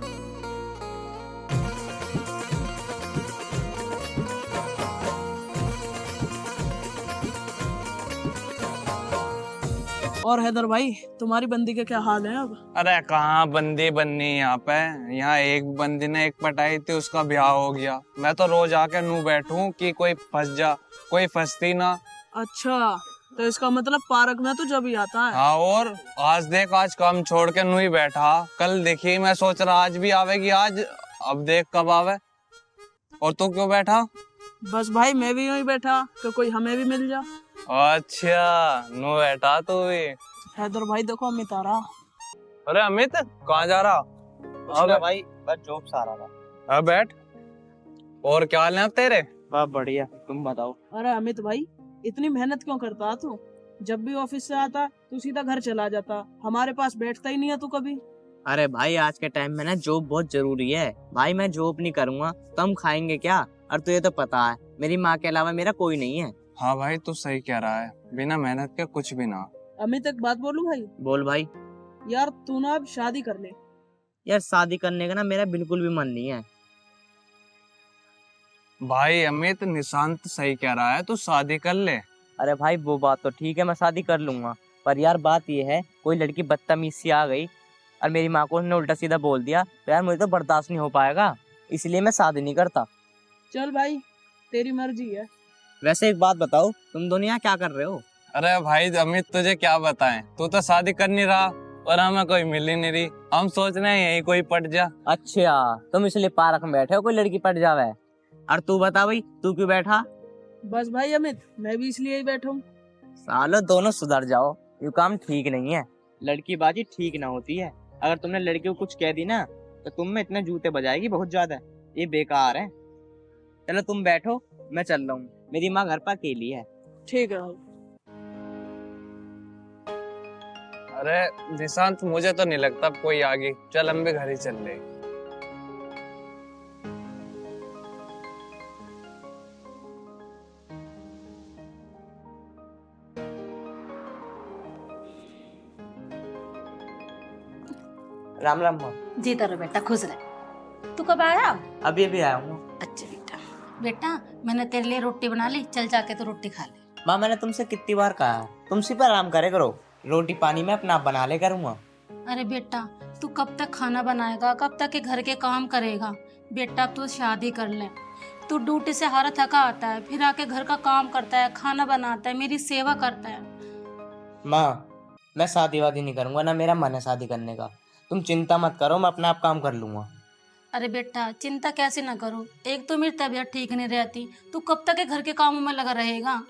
[SPEAKER 4] और हैदर भाई, तुम्हारी बंदी के क्या हाल है अब?
[SPEAKER 7] अरे कहाँ बंदी बननी यहाँ पे। यहाँ एक बंदी ने एक पटाई थी, उसका ब्याह हो गया। मैं तो रोज आके नू बैठूं कि कोई फंस जा, कोई फंसती ना।
[SPEAKER 4] अच्छा, तो इसका मतलब पार्क में तो जब ही आता है।
[SPEAKER 7] हाँ, और आज देख, आज काम छोड़ के नू ही बैठा। कल देखी, मैं सोच रहा आज भी आवेगी आज, अब देख कब आवे। और तू क्यों बैठा?
[SPEAKER 4] बस भाई मैं भी यूं बैठा कि कोई हमें भी मिल जा।
[SPEAKER 7] अच्छा, नू बैठा तू भी।
[SPEAKER 4] हैदर भाई देखो अमित आ रहा।
[SPEAKER 7] अरे अमित, कहाँ जा रहा?
[SPEAKER 2] अबे भाई बस जॉब से आ रहा था।
[SPEAKER 7] अब बैठ। और क्या हाल है अब तेरे?
[SPEAKER 2] बस बढ़िया, तुम बताओ।
[SPEAKER 4] अरे अमित भाई, इतनी मेहनत क्यों करता तू? जब भी ऑफिस से आता तू सीधा घर चला जाता, हमारे पास बैठता ही नहीं है तू कभी।
[SPEAKER 8] अरे भाई आज के टाइम में ना जॉब बहुत जरूरी है भाई। मैं जॉब नहीं करूंगा तो हम खाएंगे क्या? और तुझे तो पता है मेरी माँ के अलावा मेरा कोई नहीं है।
[SPEAKER 7] हाँ भाई, तू सही कह रहा है, बिना मेहनत के कुछ भी ना।
[SPEAKER 4] अमित एक बात बोलूं भाई?
[SPEAKER 8] बोल भाई।
[SPEAKER 4] यार तू ना अब शादी कर ले।
[SPEAKER 8] यार शादी करने का ना मेरा बिल्कुल भी मन नहीं है।
[SPEAKER 7] भाई अमित, निशांत सही कह रहा है, तू शादी कर ले।
[SPEAKER 8] अरे भाई वो बात तो ठीक है, मैं शादी कर लूंगा, पर यार बात ये है कोई लड़की बदतमीज सी आ गई और मेरी माँ को उसने उल्टा सीधा बोल दिया तो यार मुझे तो बर्दाश्त नहीं हो पाएगा, इसलिए मैं शादी नहीं करता।
[SPEAKER 4] चल भाई, तेरी मर्जी है।
[SPEAKER 8] वैसे एक बात बताओ, तुम दोनों यहाँ क्या कर रहे हो?
[SPEAKER 7] अरे भाई अमित, तुझे क्या बताएं, तू तो शादी कर नहीं रहा और हमें कोई मिल ही नहीं रही। हम सोच रहे हैं यही कोई पट जा।
[SPEAKER 8] अच्छा, तुम इसलिए पार्क में बैठे हो कोई लड़की पट जावे। और तू बता भाई, तू क्यों बैठा?
[SPEAKER 4] बस भाई अमित, मैं भी इसलिए ही बैठा हूँ।
[SPEAKER 8] सालो दोनों सुधर जाओ, ये काम ठीक नहीं है। लड़की बाजी ठीक ना होती है। अगर तुमने लड़की को कुछ कह दी ना तो तुम में इतने जूते बजाएगी बहुत ज्यादा, ये बेकार है। चलो तुम बैठो, मैं चल रहा हूँ, मेरी माँ घर पर अकेली है।
[SPEAKER 4] ठीक है भाई।
[SPEAKER 7] अरे निशांत, मुझे तो नहीं लगता अब कोई आगे। चल हम भी घर ही चल रहे।
[SPEAKER 8] राम राम माँ।
[SPEAKER 9] जीता रहो बेटा, खुश रहे। तू कब आया?
[SPEAKER 8] अभी अभी आया हूँ।
[SPEAKER 9] अच्छा बेटा। बेटा मैंने तेरे लिए रोटी बना ली, चल जाके तो रोटी खा ले।
[SPEAKER 8] माँ मैंने तुमसे कितनी बार कहा है, तुम सिर्फ आराम करे करो, रोटी पानी में अपना आप बना ले करूँगा।
[SPEAKER 9] अरे बेटा, तू कब तक खाना बनाएगा, कब तक के घर के काम करेगा? बेटा अब तू शादी कर ले। तू ड्यूटी से हारा थका आता है, फिर आके घर का काम करता है, खाना बनाता है, मेरी सेवा करता है।
[SPEAKER 8] माँ मैं शादी वादी नहीं करूँगा, ना मेरा मन है शादी करने का। तुम चिंता मत करो, मैं अपना आप काम कर लूंगा।
[SPEAKER 9] अरे बेटा चिंता कैसे ना करो, एक तो मेरी तबीयत ठीक नहीं रहती, तू कब तक के घर के कामों में लगा रहेगा?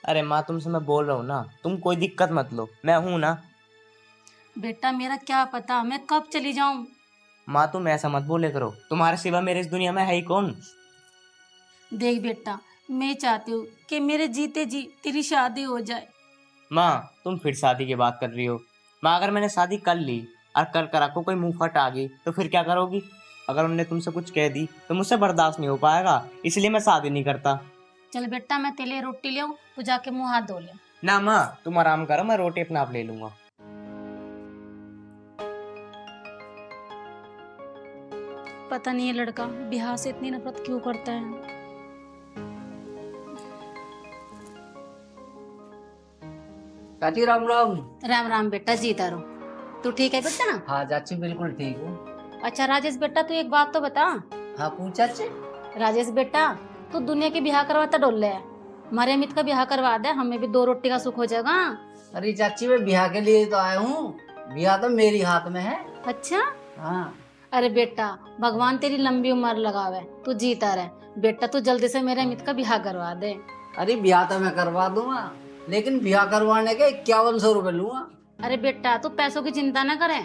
[SPEAKER 8] अरे माँ तुमसे मैं बोल रहा हूँ ना, तुम कोई दिक्कत मत लो, मैं हूँ ना।
[SPEAKER 9] बेटा मेरा क्या पता मैं कब चली जाऊं।
[SPEAKER 8] माँ तुम ऐसा मत बोले करो, तुम्हारे सिवा मेरे इस दुनिया में है ही कौन?
[SPEAKER 9] देख बेटा, मैं चाहती हूँ कि मेरे जीते जी तेरी शादी हो जाए।
[SPEAKER 8] माँ तुम फिर शादी की बात कर रही हो। माँ अगर मैंने शादी कर ली और कर कर आपको कोई मुंह फट आ गई तो फिर क्या करोगी? अगर उन्होंने तुमसे कुछ कह दी तो मुझसे बर्दाश्त नहीं हो पाएगा, इसलिए मैं शादी नहीं करता।
[SPEAKER 9] चल बेटा मैं तेरे लिए रोटी ले आऊं, तू जाके मुंह हाथ धो ले।
[SPEAKER 8] ना माँ तुम आराम करो, मैं रोटी अपना आप ले लूंगा।
[SPEAKER 9] पता नहीं ये लड़का बिहार से इतनी नफरत क्यों करता है।
[SPEAKER 10] चाची राम राम।
[SPEAKER 9] राम राम बेटा, जीता रहो। तू ठीक है बेटा ना?
[SPEAKER 10] हाँ चाची बिल्कुल ठीक हूँ।
[SPEAKER 9] अच्छा राजेश बेटा, तू एक बात तो बता।
[SPEAKER 10] हाँ पूछ चाची।
[SPEAKER 9] राजेश बेटा, तू दुनिया की ब्याह करवाता डोल है, हमारे अमित का ब्याह करवा दे, हमें भी 2 रोटी का सुख हो जाएगा।
[SPEAKER 10] अरे चाची मैं ब्याह के लिए तो आया हूँ, ब्याह तो मेरी हाथ में है।
[SPEAKER 9] अच्छा?
[SPEAKER 10] हाँ।
[SPEAKER 9] अरे बेटा भगवान तेरी लंबी उम्र लगावे, तू जीता रहे बेटा। तू जल्दी से मेरे अमित का ब्याह करवा दे।
[SPEAKER 10] अरे ब्याह तो मैं करवा दूंगा, लेकिन ब्याह करवाने के 5100 रुपए लूंगा।
[SPEAKER 9] अरे बेटा तू पैसों की चिंता न करे,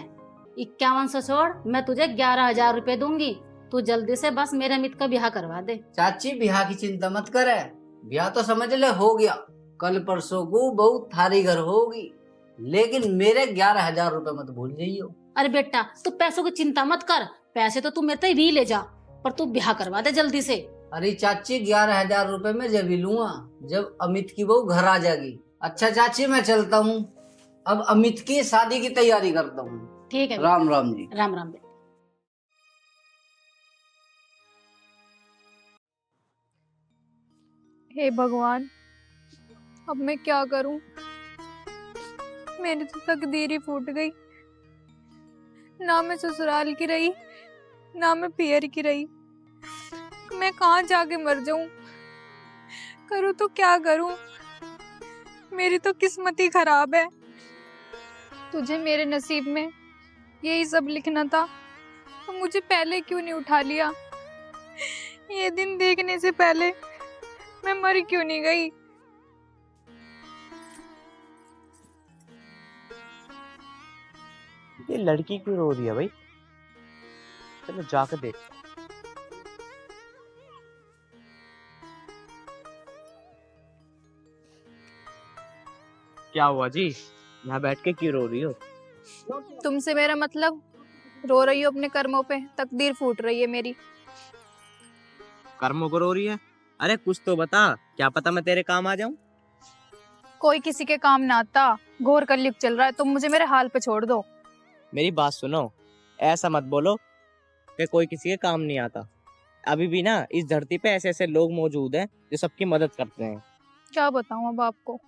[SPEAKER 9] 5100 छोड़, मैं तुझे 11,000 रुपए दूंगी। तू जल्दी से बस मेरे अमित का ब्याह करवा दे।
[SPEAKER 10] चाची ब्याह की चिंता मत करे, ब्याह तो समझ ले हो गया, कल परसों को बहू थारी घर होगी, लेकिन मेरे 11,000 रुपए मत भूल जाइयो।
[SPEAKER 9] अरे बेटा तू पैसों की चिंता मत कर, पैसे तो तू मेरे से भी ले जा, पर तू ब्याह करवा दे जल्दी से।
[SPEAKER 10] अरे चाची 11,000 रुपए में जब ही लूंगा जब अमित की बहू घर आ जाएगी। अच्छा चाची मैं चलता हूँ, अब अमित की शादी की तैयारी करता हूँ।
[SPEAKER 9] ठीक है,
[SPEAKER 10] राम राम जी।
[SPEAKER 9] राम राम बेटा।
[SPEAKER 11] हे भगवान, अब मैं क्या करूं? मेरी तो तकदीर ही फूट गई। ना मैं ससुराल की रही, ना मैं पियर की रही। मैं कहाँ जाके मर जाऊं? करूं तो क्या करूं? मेरी तो किस्मत ही खराब है। तुझे मेरे नसीब में यही सब लिखना था तो मुझे पहले क्यों नहीं उठा लिया? ये दिन देखने से पहले मैं मर क्यों नहीं गई?
[SPEAKER 8] ये लड़की क्यों रो रही है भाई? चलो जाकर देख। क्या हुआ जी? यहाँ बैठ के क्यों रो रही हो?
[SPEAKER 11] तुमसे मेरा मतलब? रो रही हो अपने कर्मों पे, तकदीर फूट रही है मेरी।
[SPEAKER 8] कर्मों को रो रही है? अरे कुछ तो बता, क्या पता मैं तेरे काम आ जाऊं।
[SPEAKER 11] कोई किसी के काम ना आता, घोर कलयुग चल रहा है, तुम मुझे मेरे हाल पे छोड़ दो।
[SPEAKER 8] मेरी बात सुनो, ऐसा मत बोलो कि कोई किसी के काम नहीं आता। अभी भी ना इस धरती पे ऐसे ऐसे लोग मौजूद हैं जो सबकी मदद करते हैं।
[SPEAKER 11] क्या बताऊं अब आपको,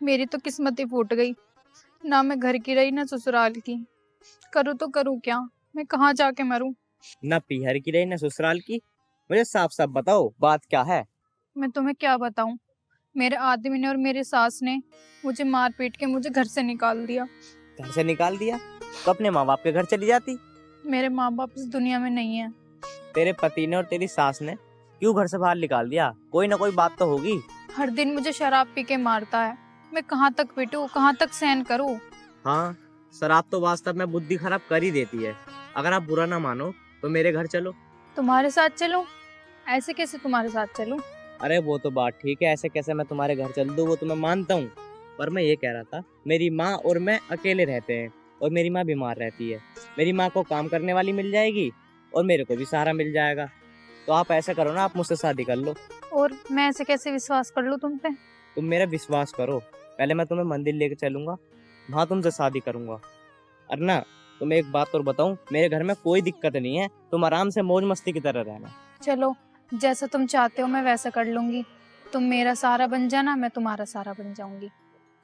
[SPEAKER 11] मेरी तो किस्मत ही फूट गई। ना मैं घर की रही ना ससुराल की। करूँ तो करूँ क्या? मैं कहाँ जाके मरूं?
[SPEAKER 8] ना पीहर की रही ना ससुराल की। मुझे साफ साफ बताओ बात क्या है।
[SPEAKER 11] मैं तुम्हें क्या बताऊं? मेरे आदमी ने और मेरे सास ने मुझे मार पीट के मुझे घर से निकाल दिया।
[SPEAKER 8] घर से निकाल दिया? तो अपने माँ बाप के घर चली जाती।
[SPEAKER 11] मेरे माँ बाप इस दुनिया में नहीं है।
[SPEAKER 8] तेरे पति ने और तेरी सास ने क्यों घर से बाहर निकाल दिया? कोई ना कोई बात तो होगी।
[SPEAKER 11] हर दिन मुझे शराब पी के मारता है। मैं कहाँ तक पीटूं, कहाँ तक सहन करूं?
[SPEAKER 8] हाँ, शराब तो वास्तव में बुद्धि खराब कर ही देती है। अगर आप बुरा ना मानो तो मेरे घर चलो।
[SPEAKER 11] तुम्हारे साथ चलूं? ऐसे कैसे तुम्हारे साथ चलूं?
[SPEAKER 8] अरे वो तो बात ठीक है, ऐसे कैसे मैं तुम्हारे घर चल दूं, वो तो मैं मानता हूँ। पर मैं ये कह रहा था, मेरी माँ और मैं अकेले रहते हैं और मेरी माँ बीमार रहती है। मेरी माँ को काम करने वाली मिल जाएगी और मेरे को भी सहारा मिल जाएगा। तो आप ऐसा करो ना, आप मुझसे शादी कर लो।
[SPEAKER 11] और मैं ऐसे कैसे विश्वास कर लूं तुम पे?
[SPEAKER 8] तुम मेरा विश्वास करो, पहले मैं तुम्हें मंदिर लेके चलूंगा, वहाँ तुमसे शादी करूंगा। और ना तुम्हें एक बात और बताऊं, मेरे घर में कोई दिक्कत नहीं है, तुम आराम से मौज मस्ती की तरह रहना।
[SPEAKER 11] चलो, जैसा तुम चाहते हो मैं वैसा कर लूंगी। तुम मेरा सहारा बन जाना, मैं तुम्हारा सहारा बन जाऊंगी।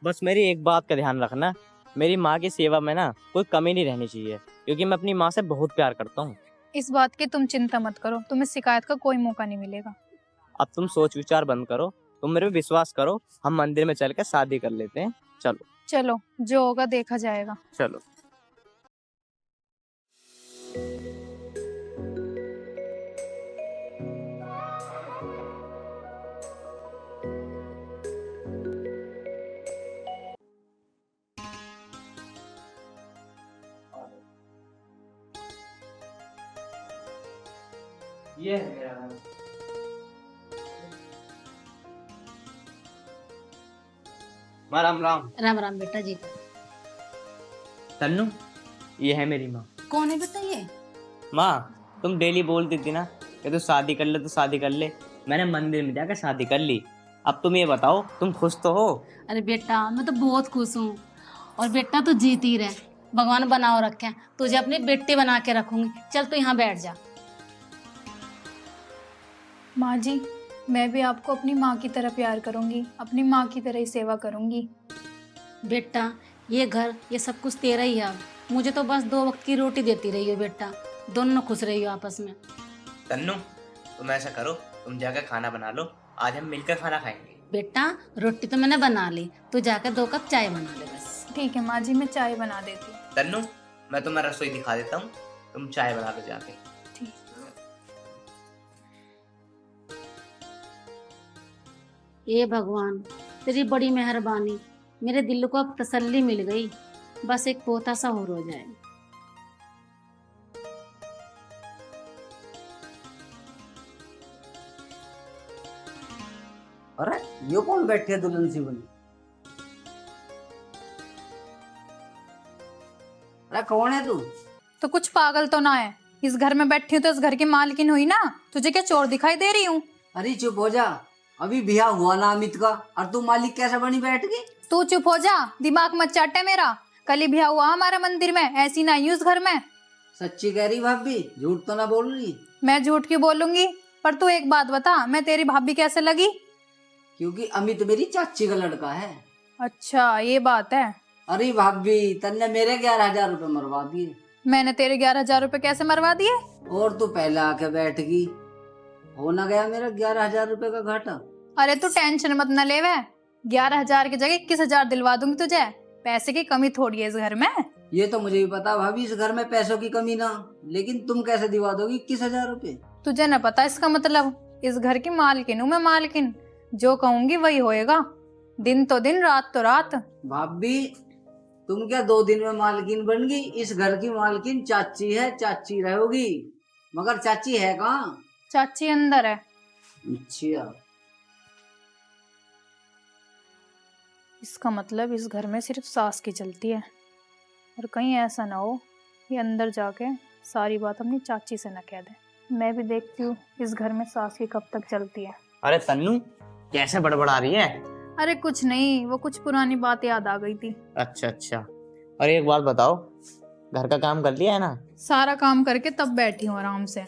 [SPEAKER 8] बस मेरी एक बात का ध्यान रखना, मेरी माँ की सेवा में ना कोई कमी नहीं रहनी चाहिए, क्योंकि मैं अपनी माँ से बहुत प्यार करता हूँ।
[SPEAKER 11] इस बात की तुम चिंता मत करो, तुम्हें शिकायत का कोई मौका नहीं मिलेगा।
[SPEAKER 8] अब तुम सोच विचार बंद करो, तुम मेरे पे विश्वास करो, हम मंदिर में चल के शादी कर लेते हैं। चलो
[SPEAKER 11] चलो, जो होगा देखा जाएगा।
[SPEAKER 8] चलो। ये है मेरा घर। राम राम।
[SPEAKER 9] राम राम बेटा जी।
[SPEAKER 8] तन्नू, ये है मेरी माँ।
[SPEAKER 9] कौन है बेटा ये?
[SPEAKER 8] माँ, तुम डेली बोलती थी ना कि तू शादी कर ले, तो शादी कर ले। मैंने मंदिर में जाकर शादी कर ली। अब तुम ये बताओ, तुम खुश तो हो?
[SPEAKER 9] अरे बेटा मैं तो बहुत खुश हूँ, और बेटा तू जीती रहे, भगवान बनाओ रखे, तुझे अपनी बेटी बना के रखूंगी। चल तू यहाँ बैठ जा।
[SPEAKER 11] माँ जी, मैं भी आपको अपनी माँ की तरह प्यार करूंगी, अपनी माँ की तरह ही सेवा करूंगी।
[SPEAKER 9] बेटा ये घर ये सब कुछ तेरा ही है, मुझे तो बस 2 वक्त की रोटी देती रही हो बेटा, दोनों खुश रही हो आपस में।
[SPEAKER 8] तन्नू, तुम ऐसा करो, तुम जाकर खाना बना लो, आज हम मिलकर खाना खाएंगे।
[SPEAKER 9] बेटा रोटी तो मैंने बना ली, तू जाकर 2 कप चाय बना ले बस।
[SPEAKER 11] ठीक है माँ जी, मैं चाय बना देती हूँ।
[SPEAKER 8] तन्नू, मैं तुम्हें रसोई दिखा देता हूँ, तुम चाय बना लो जाके।
[SPEAKER 11] ठीक।
[SPEAKER 9] ये भगवान तेरी बड़ी मेहरबानी, मेरे दिल को अब तसल्ली मिल गई, बस एक पोता सा और हो जाए।
[SPEAKER 10] अरे ये कौन बैठी है दुल्हन सी बनी? अरे कौन है तू?
[SPEAKER 11] तो कुछ पागल तो ना है, इस घर में बैठी हूँ तो इस घर की मालकिन हुई ना, तुझे क्या चोर दिखाई दे रही हूँ?
[SPEAKER 10] अरे चुप हो जा, अभी ब्याह हुआ ना अमित का, और तू मालिक कैसे बनी बैठ गई?
[SPEAKER 11] तू चुप हो जा, दिमाग मत चाटे मेरा। कल ही ब्याह हुआ हमारे मंदिर में, ऐसी ना आई उस घर में।
[SPEAKER 10] सच्ची कह रही भाभी, झूठ तो ना बोल रही?
[SPEAKER 11] मैं झूठ क्यों बोलूंगी? पर तू एक बात बता, मैं तेरी भाभी कैसे लगी?
[SPEAKER 10] क्योंकि अमित मेरी चाची का लड़का है।
[SPEAKER 11] अच्छा ये बात है।
[SPEAKER 10] अरे भाभी, तन्ने मेरे 11,000 रुपए मरवा दिए।
[SPEAKER 11] मैंने तेरे 11,000 रुपए कैसे मरवा दिए?
[SPEAKER 10] और तू पहले आके बैठ गई, हो ना गया मेरा 11,000 रुपए का घाटा।
[SPEAKER 11] अरे तू टेंशन मत न ले, वे 11,000 की जगह 21,000 दिलवा दूंगी तुझे। पैसे की कमी थोड़ी है इस घर में।
[SPEAKER 10] ये तो मुझे भी पता भाभी, इस घर में पैसों की कमी ना, लेकिन तुम कैसे दिवा दोगी 21,000 रुपए?
[SPEAKER 11] तुझे न पता इसका मतलब? इस घर की मालकिन हूँ मैं, मालकिन। जो कहूंगी वही होएगा, दिन तो दिन, रात तो रात।
[SPEAKER 10] भाभी, तुम क्या 2 दिन में मालकिन बन गई? इस घर की मालकिन चाची है, चाची रहोगी। मगर चाची है कहाँ?
[SPEAKER 11] चाची अंदर है।
[SPEAKER 10] अच्छा,
[SPEAKER 11] इसका मतलब इस घर में सिर्फ सास की चलती है, और कहीं ऐसा ना हो ये अंदर जाके सारी बात अपनी चाची से न कह दे। मैं भी देखती हूँ इस घर में सास की कब तक चलती है।
[SPEAKER 8] अरे तन्नू, कैसे बड़बड़ा रही है?
[SPEAKER 11] अरे कुछ नहीं, वो कुछ पुरानी बात याद आ गई थी।
[SPEAKER 8] अच्छा अच्छा। और एक बात बताओ, घर का काम कर लिया है ना?
[SPEAKER 11] सारा काम करके तब बैठी हूँ आराम से।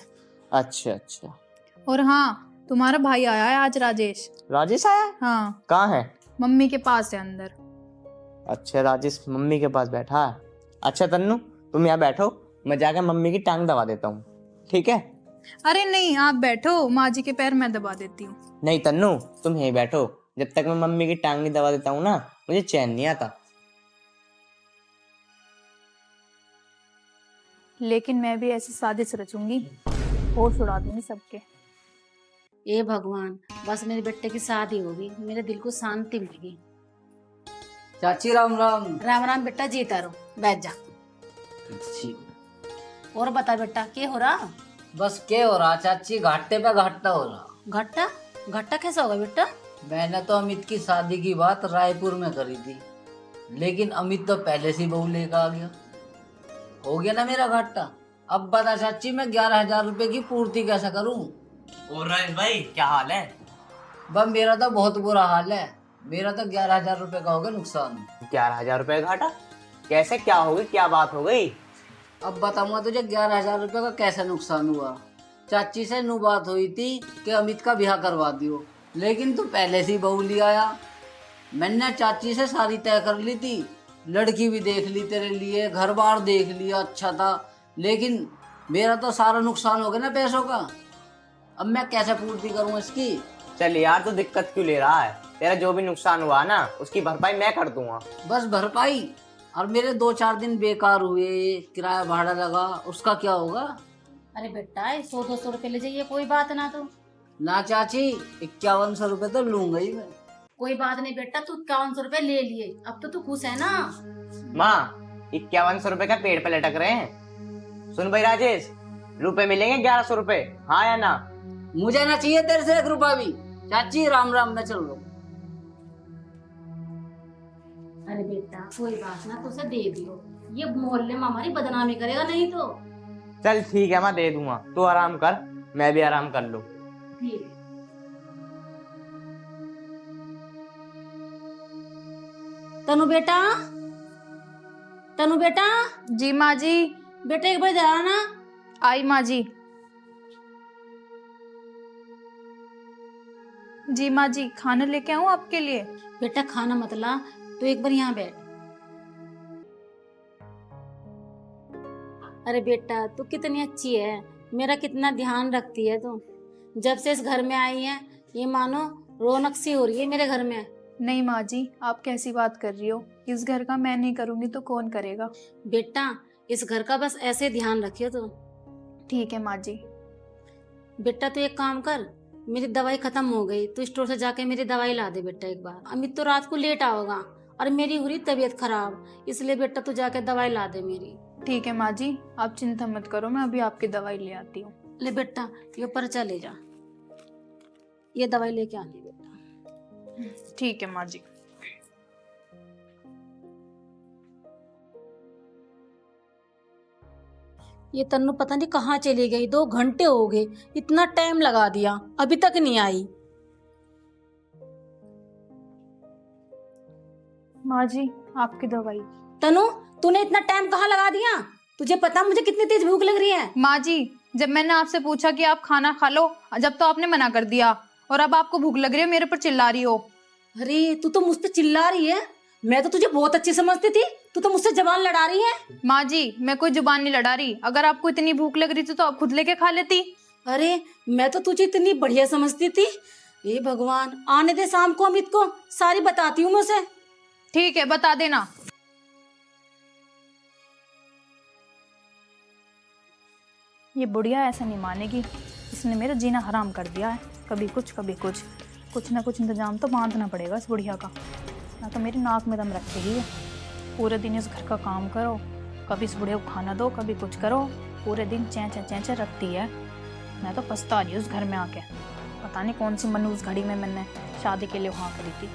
[SPEAKER 8] अच्छा अच्छा।
[SPEAKER 11] और हाँ, तुम्हारा भाई आया है आज, राजेश।
[SPEAKER 8] राजेश आया?
[SPEAKER 11] हाँ।
[SPEAKER 8] कहाँ है?
[SPEAKER 11] मम्मी के पास है अंदर।
[SPEAKER 8] अच्छा, राजेश मम्मी के पास बैठा है। अच्छा तन्नू, तुम यहाँ बैठो, मैं जाकर मम्मी की टांग दबा देता हूँ, ठीक है?
[SPEAKER 11] अरे नहीं, आप बैठो, माँ जी के पैर मैं दबा देती हूँ।
[SPEAKER 8] नहीं तन्नू, तुम यहीं बैठो, जब तक मैं मम्मी की टांग नहीं दबा देता हूँ ना, मुझे चैन नहीं आता।
[SPEAKER 11] लेकिन मैं भी ऐसी साजिश रचूंगी, होश उड़ा दूंगी सबके।
[SPEAKER 9] ए भगवान, बस मेरे बेटे की शादी होगी, मेरे दिल को शांति मिलेगी।
[SPEAKER 10] चाची राम राम।
[SPEAKER 9] राम राम बेटा, जीता रहो, बैठ जा। और बता बेटा, क्या हो रहा?
[SPEAKER 10] बस क्या हो रहा चाची, घाटे पे घाटा हो रहा।
[SPEAKER 9] घट्टा? घट्टा कैसा होगा बेटा?
[SPEAKER 10] मैंने तो अमित की शादी की बात रायपुर में करी थी, लेकिन अमित तो पहले से बहू लेकर आ गया। हो गया ना मेरा घाटा। अब बता चाची, मैं 11,000 रुपए की पूर्ति कैसे करूं?
[SPEAKER 8] और राजेश भाई, क्या हाल है?
[SPEAKER 10] बस मेरा तो बहुत बुरा हाल है, मेरा तो 11,000 रुपए का हो गया नुकसान।
[SPEAKER 8] 11,000 रुपए घाटा? कैसे, क्या हो गई, क्या बात हो गई?
[SPEAKER 10] अब बताऊंगा तुझे 11,000 रुपए का कैसे नुकसान हुआ। चाची से नू बात हुई थी कि अमित का ब्याह करवा दियो, लेकिन तू पहले से ही बहू ले आया। मैंने चाची से सारी तय कर ली थी, लड़की भी देख ली तेरे लिए, घर बार देख लिया, अच्छा था, लेकिन मेरा तो सारा नुकसान हो गया ना पैसों का। अब मैं कैसे पूर्ति करूं इसकी?
[SPEAKER 8] चल यार, तो दिक्कत क्यों ले रहा है? तेरा जो भी नुकसान हुआ ना, उसकी भरपाई मैं कर दूंगा।
[SPEAKER 10] बस भरपाई? और मेरे 2-4 दिन बेकार हुए, किराया भाड़ा लगा, उसका क्या होगा?
[SPEAKER 9] अरे बेटा, 100-200 रुपए ले जाइए, कोई बात ना। तो
[SPEAKER 10] ना चाची, 5100 रुपए तो लूंगा ही मैं।
[SPEAKER 9] कोई बात नहीं बेटा, तू 5100 रुपए ले लिए, अब तो तू खुश है ना?
[SPEAKER 8] माँ, 5100 रुपए का पेड़ पे लटक रहे हैं। सुन भाई राजेश, रुपए मिलेंगे 1100 रुपए, हाँ या ना?
[SPEAKER 10] मुझे ना चाहिए तेरे से 1 रुपया भी। चाची राम राम, मैं चल रहा हूँ।
[SPEAKER 9] अरे बेटा कोई बात ना, तो उसे दे दियो, ये मोहल्ले में हमारी बदनामी करेगा नहीं तो।
[SPEAKER 8] चल ठीक है, मैं दे दूंगा, तू आराम कर, मैं भी आराम कर लूँ।
[SPEAKER 9] ठीक है। तनु बेटा, तनु बेटा।
[SPEAKER 11] जी माँ जी।
[SPEAKER 9] बेटा एक बार जा ना।
[SPEAKER 11] आई माँ जी। जी माँ जी, खाना लेके आऊँ आपके लिए?
[SPEAKER 9] बेटा खाना मत ला, तो एक बार यहाँ बैठ। अरे बेटा तू कितनी अच्छी है, मेरा कितना ध्यान रखती है तू। जब से इस घर में आई है, ये मानो रौनक सी हो रही है मेरे घर में।
[SPEAKER 11] नहीं माँ जी, आप कैसी बात कर रही हो? इस घर का मैं नहीं करूँगी तो कौन करेगा?
[SPEAKER 9] बेटा इस घर का बस ऐसे ध्यान रखियो तो।
[SPEAKER 11] ठीक है माँ जी।
[SPEAKER 9] बेटा तू एक काम कर, मेरी दवाई खत्म हो गई, तू स्टोर से जाके मेरी दवाई ला दे बेटा एक बार। अमित तो रात को लेट आओगा और मेरी हो रही तबीयत खराब, इसलिए बेटा तू जाके दवाई ला दे मेरी।
[SPEAKER 11] ठीक है माँ जी, आप चिंता मत करो, मैं अभी आपकी दवाई ले आती हूँ।
[SPEAKER 9] ले बेटा ये पर्चा ले जा, ये दवाई लेके आनी बेटा।
[SPEAKER 11] ठीक है माँ जी।
[SPEAKER 9] ये तन्नू पता नहीं कहाँ चली गई, 2 घंटे हो गए, इतना टाइम लगा दिया, अभी तक नहीं आई।
[SPEAKER 11] माँ जी आपकी दवाई।
[SPEAKER 9] तनु, तूने इतना टाइम कहाँ लगा दिया? तुझे पता मुझे कितनी तेज भूख लग रही है?
[SPEAKER 11] माँ जी जब मैंने आपसे पूछा कि आप खाना खा लो, जब तो आपने मना कर दिया, और अब आपको भूख लग रही है, मेरे पर चिल्ला रही हो।
[SPEAKER 9] अरे तू तो मुझसे चिल्ला रही है, मैं तो तुझे बहुत अच्छी समझती थी, तू तो मुझसे जबान लड़ा रही है।
[SPEAKER 11] माँ जी मैं कोई जुबान नहीं लड़ा रही, अगर आपको इतनी भूख लग रही थी तो आप खुद लेके खा लेती।
[SPEAKER 9] अरे मैं तो तुझे इतनी बढ़िया समझती थी। ये भगवान, आने दे शाम को अमित को, सारी बताती हूँ मैं उसे।
[SPEAKER 11] ठीक है बता देना। ये बुढ़िया ऐसा नहीं मानेगी, इसने मेरा जीना हराम कर दिया है। कभी कुछ कभी कुछ, कुछ ना कुछ इंतजाम तो बांधना पड़ेगा इस बुढ़िया का, ना तो मेरी नाक में दम रखेगी है। पूरे दिन इस घर का काम करो, कभी इस बुढ़िया को खाना दो, कभी कुछ करो, पूरे दिन चैं रखती है। मैं तो पछता रही हूँ उस घर में आके, पता नहीं कौन सी मनूस घड़ी में मैंने शादी के लिए वहाँ करी थी।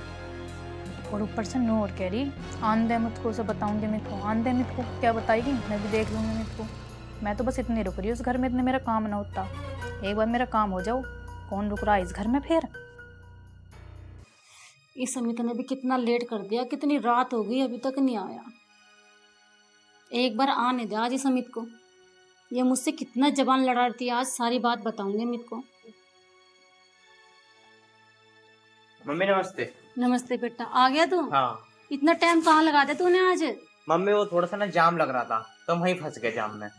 [SPEAKER 11] और ऊपर से नूर कह रही आन दे मुझको, से बताऊंगी मुझको, आन दे मुझको, क्या बताएगी, मैं भी देख लूंगी मुझको। मैं तो बस इतनी रुक रही हूँ उस घर में, इतने मेरा काम ना होता। एक बार मेरा काम हो जाओ, कौन रुक रहा है इस घर में फिर।
[SPEAKER 9] इस अमित ने भी कितना लेट कर दिया, कितनी रात हो गई अभी तक नहीं आया। एक बार आने दे आज इस अमित को, ये मुझसे कितना जबान लड़ाती है, आज सारी बात बताऊंगी अमित को।
[SPEAKER 8] मम्मी नमस्ते।
[SPEAKER 9] नमस्ते बेटा, आ गया तू?
[SPEAKER 8] हाँ।
[SPEAKER 9] इतना टाइम कहाँ लगा दिया तूने आज?
[SPEAKER 8] मम्मी वो थोड़ा सा ना जाम लग रहा था, तो हम वहीं फंस गए जाम में।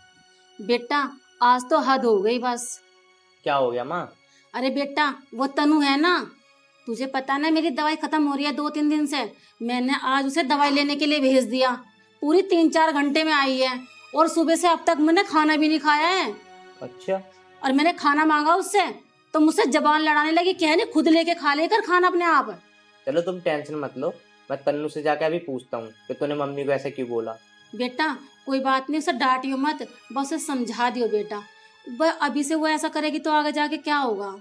[SPEAKER 9] बेटा आज तो हद हो गई बस।
[SPEAKER 8] क्या हो गया माँ?
[SPEAKER 9] अरे बेटा वो तनु है ना, तुझे पता ना मेरी दवाई खत्म हो रही है 2-3 दिन से, मैंने आज उसे दवाई लेने के लिए भेज दिया। पूरी 3-4 घंटे में आई है, और सुबह से अब तक मैंने खाना भी नहीं खाया है।
[SPEAKER 8] अच्छा।
[SPEAKER 9] और मैंने खाना मांगा उससे तो मुझसे जबान लड़ाने लगी, कह नहीं खुद लेके खा लेकर खाना अपने आप।
[SPEAKER 8] चलो तुम टेंशन मत लो, मैं तन्नू से जाकर अभी पूछता हूँ कि तूने मम्मी को ऐसे क्यों बोला।
[SPEAKER 9] बेटा कोई बात नहीं, उसे डांटियो मत, बस उसे समझा दियो बेटा। अभी से वो ऐसा करेगी तो आगे जाके क्या होगा।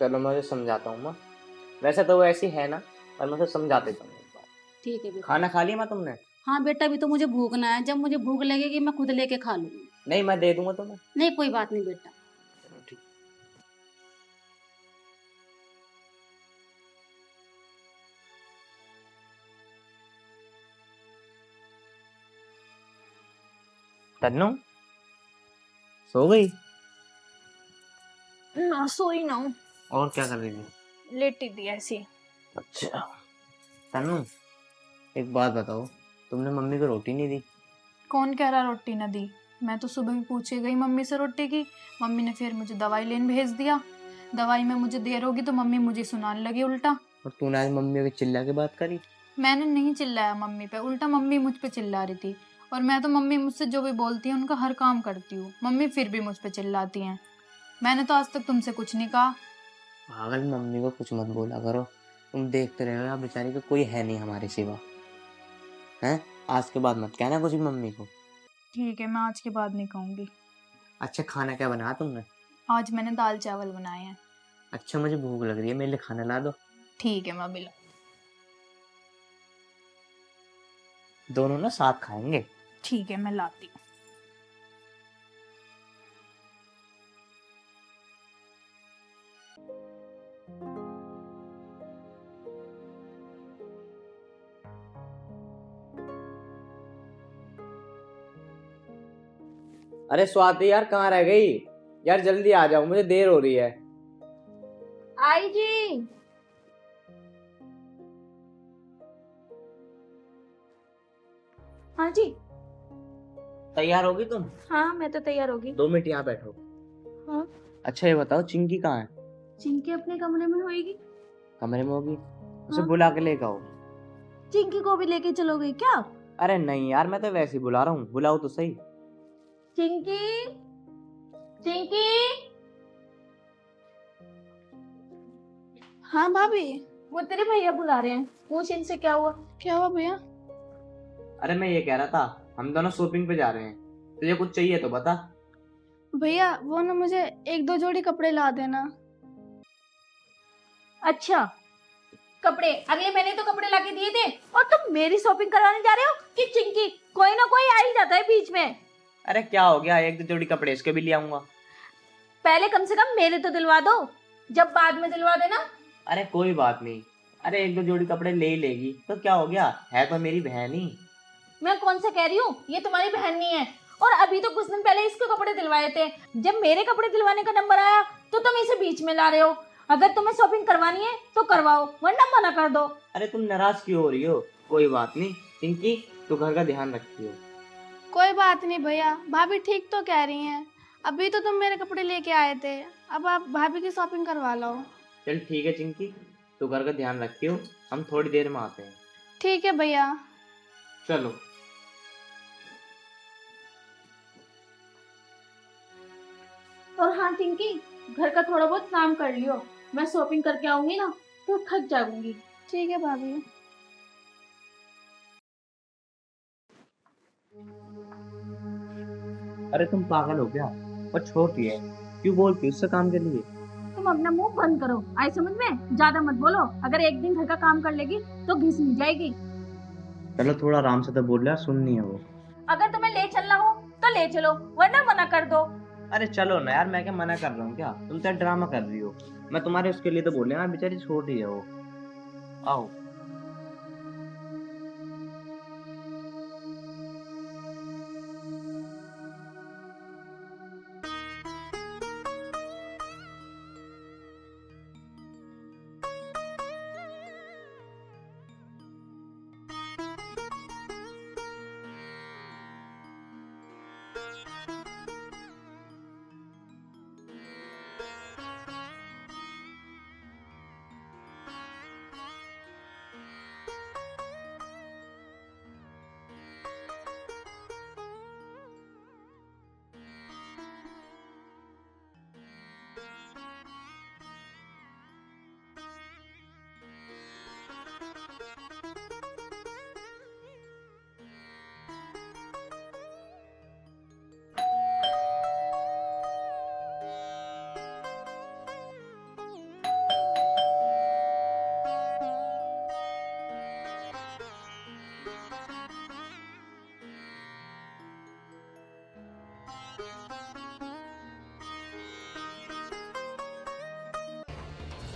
[SPEAKER 8] चलो मैं उसे समझाता हूँ माँ, वैसे तो वो ऐसी है ना, पर मैं उसे समझा देता हूँ।
[SPEAKER 9] ठीक है बेटा।
[SPEAKER 8] खाना खा लिया माँ तुमने?
[SPEAKER 9] हाँ बेटा अभी तो मुझे भूख ना है, जब मुझे भूख लगेगी मैं खुद लेके खा लूंगी।
[SPEAKER 8] नहीं मैं दे दूंगा तुम्हें।
[SPEAKER 9] नहीं कोई बात नहीं बेटा।
[SPEAKER 8] ठीक। तन्नू सो गई?
[SPEAKER 11] ना सोई ना हूँ।
[SPEAKER 8] और क्या कर रही थी?
[SPEAKER 11] लेटी थी ऐसी।
[SPEAKER 8] अच्छा तन्नू एक बात बताओ, तुमने मम्मी को रोटी नहीं दी?
[SPEAKER 11] कौन कह रहा रोटी ना दी, मैं तो सुबह ही पूछे गई मम्मी से रोटी की, मम्मी ने फिर मुझे दवाई लेने भेज दिया। दवाई में मुझे देर होगी तो मम्मी मुझे सुनाने लगी उल्टा।
[SPEAKER 8] और तूने आज मम्मी को चिल्ला के बात करी?
[SPEAKER 11] मैंने नहीं चिल्लाया मम्मी पे, उल्टा मम्मी मुझ पे चिल्ला रही थी। और मैं तो मम्मी मुझसे जो भी बोलती है उनका हर काम करती हूँ, मम्मी फिर भी मुझ पे चिल्लाती हैं। मैंने तो आज तक तुमसे कुछ नहीं कहा।
[SPEAKER 8] पागल, मम्मी को कुछ मत बोला करो, तुम देखते रहो यार, बेचारी को कोई है नहीं हमारे सिवा। हैं आज के बाद मत कहना कुछ भी मम्मी को।
[SPEAKER 11] ठीक है मैं आज के बाद नहीं कहूँगी।
[SPEAKER 8] अच्छा खाना क्या बनाया तुमने?
[SPEAKER 11] आज मैंने दाल चावल बनाए हैं।
[SPEAKER 8] अच्छा मुझे भूख लग रही है, मेरे लिए खाना ला दो।
[SPEAKER 11] ठीक है मैं बिला।
[SPEAKER 8] दोनों ना साथ खाएंगे।
[SPEAKER 11] ठीक है मैं लाती हूँ।
[SPEAKER 8] अरे स्वाति यार कहाँ रह गई यार, जल्दी आ जाओ, मुझे देर हो रही है।
[SPEAKER 1] आई जी। हाँ जी।
[SPEAKER 8] तैयार होगी तुम?
[SPEAKER 1] हाँ मैं तो तैयार होगी।
[SPEAKER 8] 2 मिनट यहाँ बैठो।
[SPEAKER 1] हाँ।
[SPEAKER 8] अच्छा ये बताओ चिंकी कहाँ है?
[SPEAKER 1] चिंकी अपने कमरे में होगी।
[SPEAKER 8] कमरे में होगी? उसे
[SPEAKER 1] हाँ।
[SPEAKER 8] बुला के लेकर आओ।
[SPEAKER 1] चिंकी को भी लेके चलोगे क्या?
[SPEAKER 8] अरे नहीं यार, मैं तो वैसे ही बुला रहा हूँ, बुलाओ तो सही।
[SPEAKER 1] चिंकी, चिंकी।
[SPEAKER 3] हाँ भाभी।
[SPEAKER 1] वो तेरे भैया बुला रहे हैं, पूछ इनसे क्या हुआ।
[SPEAKER 3] क्या हुआ भैया?
[SPEAKER 8] अरे मैं ये कह रहा था, हम दोनों शॉपिंग पे जा रहे हैं, तुझे कुछ चाहिए तो बता।
[SPEAKER 3] भैया वो ना मुझे 1-2 जोड़ी कपड़े ला देना।
[SPEAKER 1] अच्छा कपड़े, अगले महीने तो कपड़े लाके दिए थे और तुम मेरी शॉपिंग करवाने जा रहे हो कि चिंकी? कोई ना कोई आ ही जाता है बीच में।
[SPEAKER 8] अरे क्या हो गया, एक दो जोड़ी कपड़े इसके भी ले आऊंगा।
[SPEAKER 1] पहले कम से कम मेरे तो दिलवा दो, जब बाद में दिलवा देना।
[SPEAKER 8] अरे कोई बात नहीं, अरे एक दो जोड़ी कपड़े ले ही लेगी तो क्या हो गया, है तो मेरी बहन ही।
[SPEAKER 1] मैं कौन सा कह रही हूँ, ये तुम्हारी बहन नहीं है। और अभी तो कुछ दिन पहले इसके कपड़े दिलवाए थे, जब मेरे कपड़े दिलवाने का नंबर आया तो तुम इसे बीच में ला रहे हो। अगर तुम्हें शॉपिंग करवानी है तो करवाओ, वरना मना कर दो।
[SPEAKER 8] अरे तुम नाराज क्यों हो रही हो? कोई बात नहीं चिंकी, तू घर का ध्यान रखती हो।
[SPEAKER 3] कोई बात नहीं भैया, भाभी ठीक तो कह रही हैं। अभी तो तुम मेरे कपड़े लेके आए थे, अब आप भाभी की शॉपिंग करवा लो।
[SPEAKER 8] चल ठीक है चिंकी, तू घर का ध्यान रखती हो, हम थोड़ी देर में आते हैं।
[SPEAKER 3] ठीक है भैया।
[SPEAKER 8] चलो।
[SPEAKER 1] और हाँ चिंकी, घर का थोड़ा बहुत काम कर लियो, मैं शॉपिंग करके आऊंगी ना तो थक जाऊंगी।
[SPEAKER 3] ठीक है भाभी।
[SPEAKER 8] अरे तुम पागल हो क्या? और छोटी है, क्यों बोलती उससे काम के लिए?
[SPEAKER 1] तुम अपना मुंह बंद करो, आई समझ में, ज्यादा मत बोलो। अगर एक दिन घर का काम कर लेगी तो घिस नहीं जाएगी।
[SPEAKER 8] चलो थोड़ा आराम से तो बोल रहा, सुननी है वो।
[SPEAKER 1] अगर तुम्हें ले चलना हो तो ले चलो, वरना मना कर दो।
[SPEAKER 8] अरे चलो ना यार, मैं क्या मना कर रहा हूँ क्या? तुम तो ड्रामा कर रही हो। मैं तुम्हारे उसके लिए तो बोल रहा, बेचारी छोटी है वो। आओ।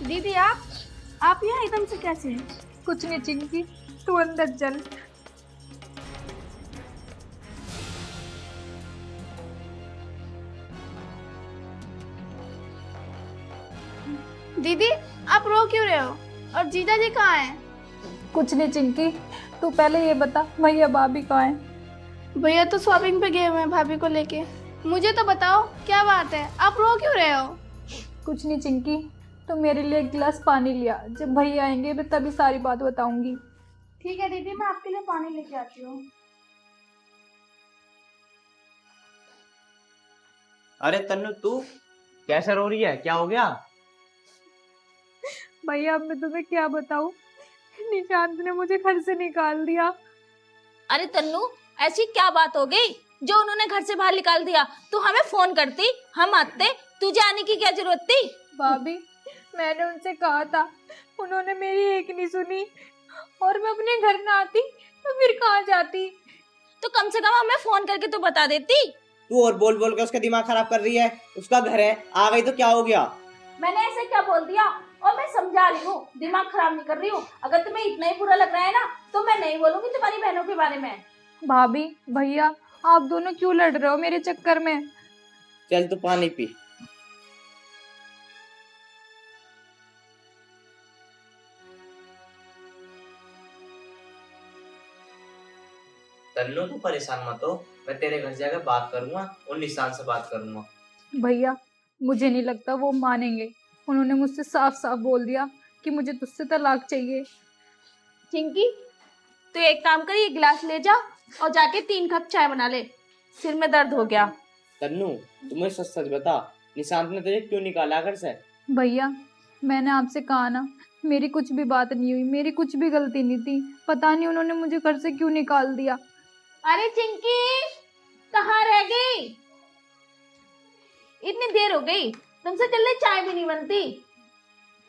[SPEAKER 3] दीदी आप यहाँ एकदम से कैसे हैं?
[SPEAKER 11] कुछ नहीं चिंकी, तू अंदर चल।
[SPEAKER 3] दीदी आप रो क्यों रहे हो? और जीजा जी कहाँ हैं?
[SPEAKER 11] कुछ नहीं चिंकी, तू पहले ये बता भैया भाभी कहाँ हैं?
[SPEAKER 3] भैया तो शॉपिंग पे गए हुए हैं भाभी को लेके। मुझे तो बताओ क्या बात है, आप रो क्यों रहे हो?
[SPEAKER 11] कुछ नहीं चिंकी, तो मेरे लिए एक गिलास पानी लिया, जब भैया आएंगे मैं तभी सारी बात बताऊंगी।
[SPEAKER 3] ठीक है दीदी, मैं आपके लिए पानी लेके आती हूँ।
[SPEAKER 8] अरे तन्नू, तू कैसे रो रही है, क्या हो गया?
[SPEAKER 11] भैया अब मैं तुम्हें क्या बताऊं, निशांत ने मुझे घर से निकाल दिया।
[SPEAKER 1] अरे तन्नू, ऐसी क्या बात हो गई जो उन्होंने घर से बाहर निकाल दिया? तू हमें फोन करती, हम आते, तुझे आने की क्या जरूरत थी?
[SPEAKER 11] भाभी मैंने उनसे कहा था, उन्होंने मेरी एक नहीं सुनी, और मैं अपने घर ना आती तो फिर कहाँ जाती?
[SPEAKER 1] तो कम से कम हमें फोन करके तो बता देती।
[SPEAKER 8] तू और बोल बोल के उसका दिमाग खराब कर रही है। उसका घर है, आ गई तो क्या हो गया?
[SPEAKER 1] मैंने ऐसे क्या बोल दिया? और मैं समझा रही हूँ, दिमाग खराब नहीं कर रही हूँ। अगर तुम्हें इतना ही बुरा लग रहा है ना तो मैं नहीं बोलूंगी तुम्हारी बहनों के बारे में।
[SPEAKER 11] भाभी भैया आप दोनों क्यों लड़ रहे हो मेरे चक्कर में?
[SPEAKER 8] चल तू पानी पी। तन्नू तू परेशान मत हो, मैं तेरे घर जाकर बात करूंगा और निशान से बात करूंगा।
[SPEAKER 11] भैया मुझे नहीं लगता वो मानेंगे, उन्होंने मुझसे साफ साफ बोल दिया कि मुझे तुझसे तलाक चाहिए।
[SPEAKER 1] चिंकी तो एक काम कर, ये गिलास ले जा और जाके 3 कप चाय बना ले, सिर में दर्द हो गया।
[SPEAKER 8] तन्नू तुम्हें सच सच बता, निशांत ने तुझे क्यों निकाला घर से?
[SPEAKER 11] भैया मैंने आपसे कहा ना, मेरी कुछ भी बात नहीं हुई, मेरी कुछ भी गलती नहीं थी, पता नहीं उन्होंने मुझे घर से क्यों निकाल दिया।
[SPEAKER 1] अरे चिंकी कहाँ रह गई? इतनी देर हो गई, तुमसे जल्दी चाय भी नहीं बनती।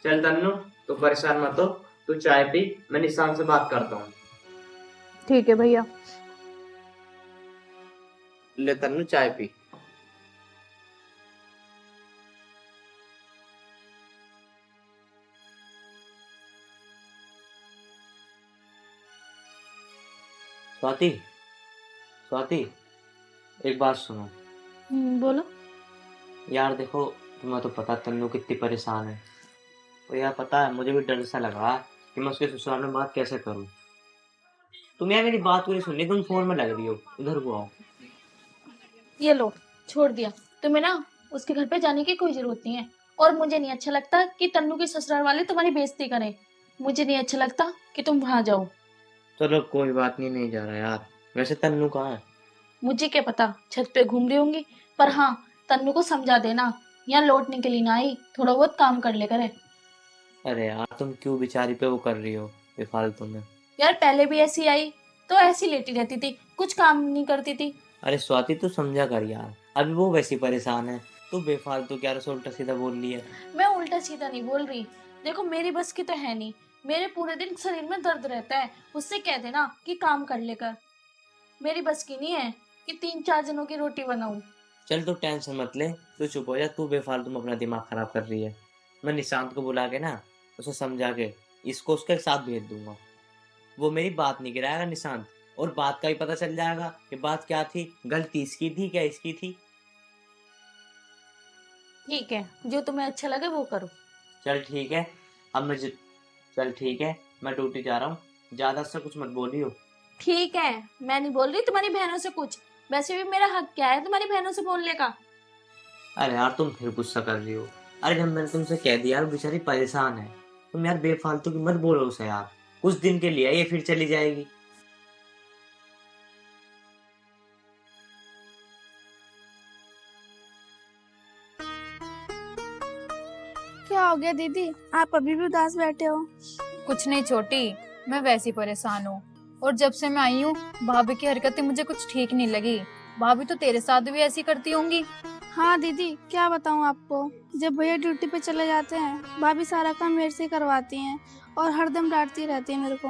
[SPEAKER 8] चल तन्नू तू परेशान मत हो, तू चाय पी, मैं निशान से बात करता हूँ।
[SPEAKER 11] ठीक है भैया।
[SPEAKER 8] ले तन्नू चाय पी। स्वाति, स्वाति, एक बात सुनो
[SPEAKER 1] बोलो।
[SPEAKER 8] यार। देखो, तुम्हें तो पता तन्नू कितनी परेशान है। और यार पता है, मुझे भी डर सा लगा कि मैं उसके ससुराल में बात कैसे करूं। तुम यार मेरी बात को नहीं सुन रही, तुम फोन में लग रही हो। इधर को आओ।
[SPEAKER 1] ये लो, छोड़ दिया। तुम्हें ना उसके घर पे जाने की कोई जरूरत नहीं है। और मुझे नहीं अच्छा लगता कि तन्नू के ससुराल वाले तुम्हारी बेइज्जती करें। मुझे नहीं अच्छा लगता कि तुम वहां जाओ।
[SPEAKER 8] चलो कोई बात नहीं, नहीं जा रहा यार। वैसे तन्नू कहाँ है?
[SPEAKER 1] मुझे क्या पता, छत पे घूम रही होंगी। पर हाँ, तन्नू को समझा देना, यहाँ लौटने के लिए ना आई, थोड़ा बहुत काम कर ले करे।
[SPEAKER 8] अरे यार, तुम क्यों बेचारी पे वो कर रही हो बेफालतू में?
[SPEAKER 1] यार पहले भी ऐसी आई तो ऐसी लेटी रहती थी, कुछ काम नहीं करती थी।
[SPEAKER 8] अरे स्वाति, तू समझा कर यार, अभी वो वैसी परेशान है। तू बेफालतू क्या उल्टा सीधा बोल रही है?
[SPEAKER 1] मैं उल्टा सीधा नहीं बोल रही। देखो मेरी बस की तो है नहीं, मेरे पूरे दिन शरीर में दर्द रहता है। उससे कह देना कि काम कर लेकर। मेरी बस की नहीं है कि 3-4 जनों की रोटी बनाऊं।
[SPEAKER 8] चल तू टेंशन मत ले, तू चुप हो जा। तू बेफालतू में अपना दिमाग खराब कर रही है। मैं निशांत को बुला के ना उसे समझा के इसको उसके साथ भेज दूंगा। वो मेरी बात नहीं गिराएगा निशांत, और बात का भी पता चल जाएगा कि बात क्या थी, गलती इसकी थी क्या इसकी थी।
[SPEAKER 1] ठीक है, जो तुम्हें अच्छा लगे वो करो।
[SPEAKER 8] चल ठीक है, चल ठीक है, मैं ड्यूटी जा रहा हूँ। ज्यादा से कुछ मत बोलियो।
[SPEAKER 1] ठीक है, मैं नहीं बोल रही तुम्हारी बहनों से कुछ। वैसे भी मेरा हक क्या है तुम्हारी बहनों से बोलने का।
[SPEAKER 8] अरे यार, तुम फिर गुस्सा कर रही हो। अरे जब मैंने तुमसे कह दिया यार, बेचारी परेशान है, तुम यार बेफालतू की मत बोलो उसे यार। कुछ दिन के लिए ये फिर चली जाएगी।
[SPEAKER 3] क्या हो गया दीदी, आप अभी भी उदास बैठे हो?
[SPEAKER 11] कुछ नहीं छोटी, मैं वैसी परेशान हूँ। और जब से मैं आई हूँ, भाभी की हरकतें मुझे कुछ ठीक नहीं लगी। भाभी तो तेरे साथ भी ऐसी करती होंगी।
[SPEAKER 3] हाँ दीदी, क्या बताऊँ आपको। जब भैया ड्यूटी पे चले जाते हैं, भाभी सारा काम मेरे से करवाती हैं और हरदम डांटती रहती है मेरे को।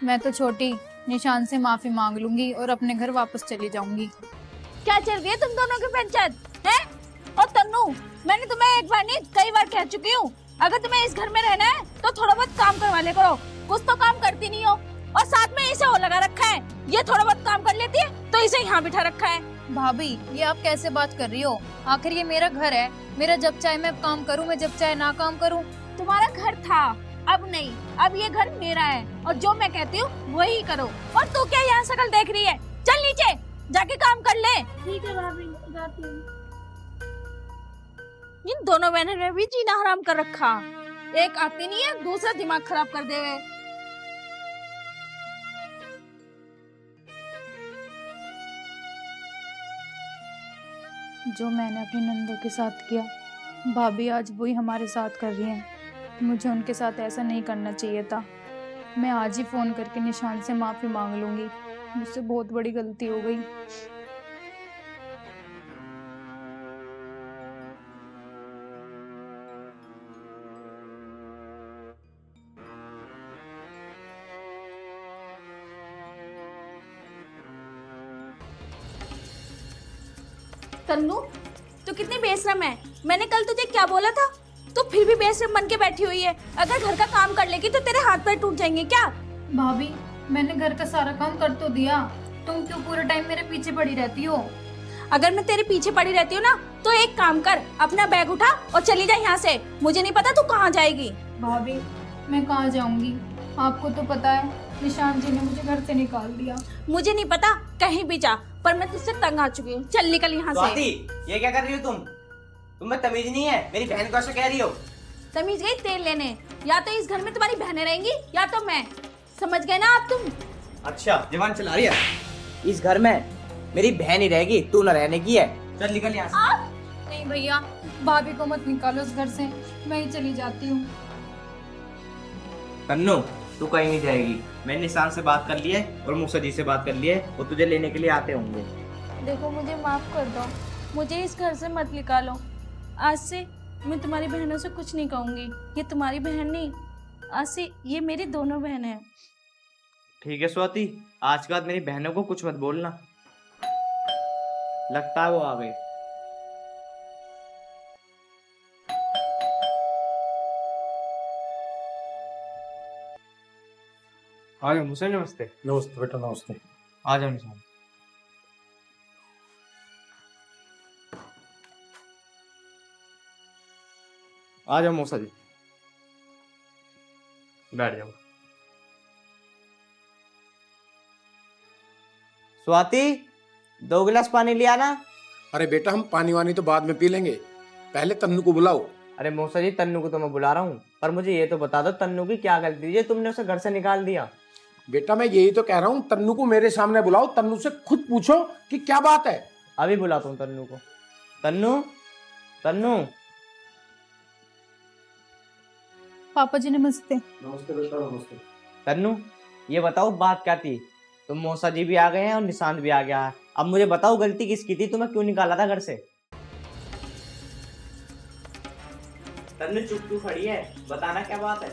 [SPEAKER 11] मैं तो छोटी निशान से माफी मांग लूंगी और अपने घर वापस चली जाऊंगी।
[SPEAKER 1] क्या चल रही है तुम दोनों की पंचायत है? और तन्नू, मैंने तुम्हें एक बार नहीं कई बार कह चुकी हूँ, अगर तुम्हें इस घर में रहना है तो थोड़ा बहुत काम करवा ले करो। कुछ तो काम करती नहीं हो, और साथ में इसे वो लगा रखा है, ये थोड़ा बहुत काम कर लेती है तो इसे यहाँ बिठा रखा है।
[SPEAKER 11] भाभी, ये आप कैसे बात कर रही हो? आखिर ये मेरा घर है, मेरा जब चाहे मैं काम करूँ, मैं जब चाहे ना काम करूँ।
[SPEAKER 1] तुम्हारा घर था, अब नहीं, अब ये घर मेरा है और जो मैं कहती हूँ वही करो। और तू क्या यहाँ शकल देख रही है? चल नीचे जाके काम कर ले।
[SPEAKER 3] ठीक है भाभी, जाती हूँ।
[SPEAKER 1] इन दोनों बहनों ने भी जीना हराम कर रखा। एक आती नहीं है, दूसरा दिमाग खराब कर देवे।
[SPEAKER 11] जो मैंने अपनी नंदों के साथ किया, भाभी आज वही हमारे साथ कर रही हैं। मुझे उनके साथ ऐसा नहीं करना चाहिए था। मैं आज ही फ़ोन करके निशान से माफ़ी मांग लूँगी। मुझसे बहुत बड़ी गलती हो गई।
[SPEAKER 1] तन्नू, तू कितनी बेशरम है। मैंने कल तुझे क्या बोला था? तू फिर भी बेशरम बन के बैठी हुई है। अगर घर का काम कर लेगी तो तेरे हाथ पैर टूट जाएंगे क्या?
[SPEAKER 11] भाभी, मैंने घर का सारा काम कर तो दिया, तुम क्यों पूरे टाइम मेरे पीछे पड़ी रहती हो?
[SPEAKER 1] अगर मैं तेरे पीछे पड़ी रहती हूँ ना, तो एक काम कर, अपना बैग उठा और चली जा यहाँ से। मुझे नहीं पता तू कहाँ जाएगी।
[SPEAKER 11] भाभी, मैं कहाँ जाऊंगी? आपको तो पता है, निशान जी ने मुझे घर से निकाल दिया।
[SPEAKER 1] मुझे नहीं पता, कहीं भी जा, पर मैं तुझसे तंग आ चुकी हूँ। चल निकल यहाँ से।
[SPEAKER 8] ये क्या कर रही हो तुम? तुम्हें तमीज नहीं है? मेरी बहन को ऐसे कह रही हो?
[SPEAKER 1] तमीज गई तेल लेने। या तो इस घर में तुम्हारी बहनें रहेंगी या तो मैं। समझ गए ना आप तुम?
[SPEAKER 8] अच्छा, जवान चला रही है। इस घर में मेरी बहन ही रहेगी, तू न रहने की है। चल निकल यहाँ से।
[SPEAKER 11] नहीं भैया, भाभी को मत निकालो इस घर से, मैं ही चली जाती हूँ।
[SPEAKER 8] तन्नू, तू कहीं नहीं जाएगी। मैंने निशान से बात कर ली है और मूसा जी से बात कर ली है, वो तुझे लेने के लिए आते होंगे।
[SPEAKER 1] देखो, मुझे माफ कर दो, मुझे इस घर से मत निकालो। आज से मैं तुम्हारी बहनों से कुछ नहीं कहूँगी। ये तुम्हारी बहन नहीं, आज से ये मेरी दोनों बहन है।
[SPEAKER 8] ठीक है स्वाति, आज के बाद मेरी बहनों को कुछ मत बोलना। लगता है वो आ गई। आ जाओ मुझसे। नमस्ते।
[SPEAKER 6] नमस्ते बेटा, नमस्ते।
[SPEAKER 8] आ जाओ निशान। आ जाओ मौसा जी, बैठ जाओ। स्वाति, 2 गिलास पानी लिया ना।
[SPEAKER 6] अरे बेटा, हम पानी वानी तो बाद में पी लेंगे, पहले तन्नू को बुलाओ।
[SPEAKER 8] अरे मौसा जी, तन्नू को तो मैं बुला रहा हूँ, पर मुझे ये तो बता दो तन्नू की क्या गलती है, तुमने उसे घर से निकाल दिया।
[SPEAKER 6] बेटा मैं यही तो कह रहा हूँ, तन्नू को मेरे सामने बुलाओ, तन्नू से खुद पूछो कि क्या बात है।
[SPEAKER 8] अभी बुलाता हूँ तन्नू को। तन्नू, तन्नू।
[SPEAKER 11] पापा जी नमस्ते।
[SPEAKER 6] नमस्ते बेटा, नमस्ते।
[SPEAKER 8] तन्नू, ये बताओ बात क्या थी? तुम मौसा जी भी आ गए हैं और निशांत भी आ गया है। अब मुझे बताओ गलती किसकी थी, तुम्हें क्यों निकाला था घर से? तन्नू चुप क्यों खड़ी है, बताना क्या बात है।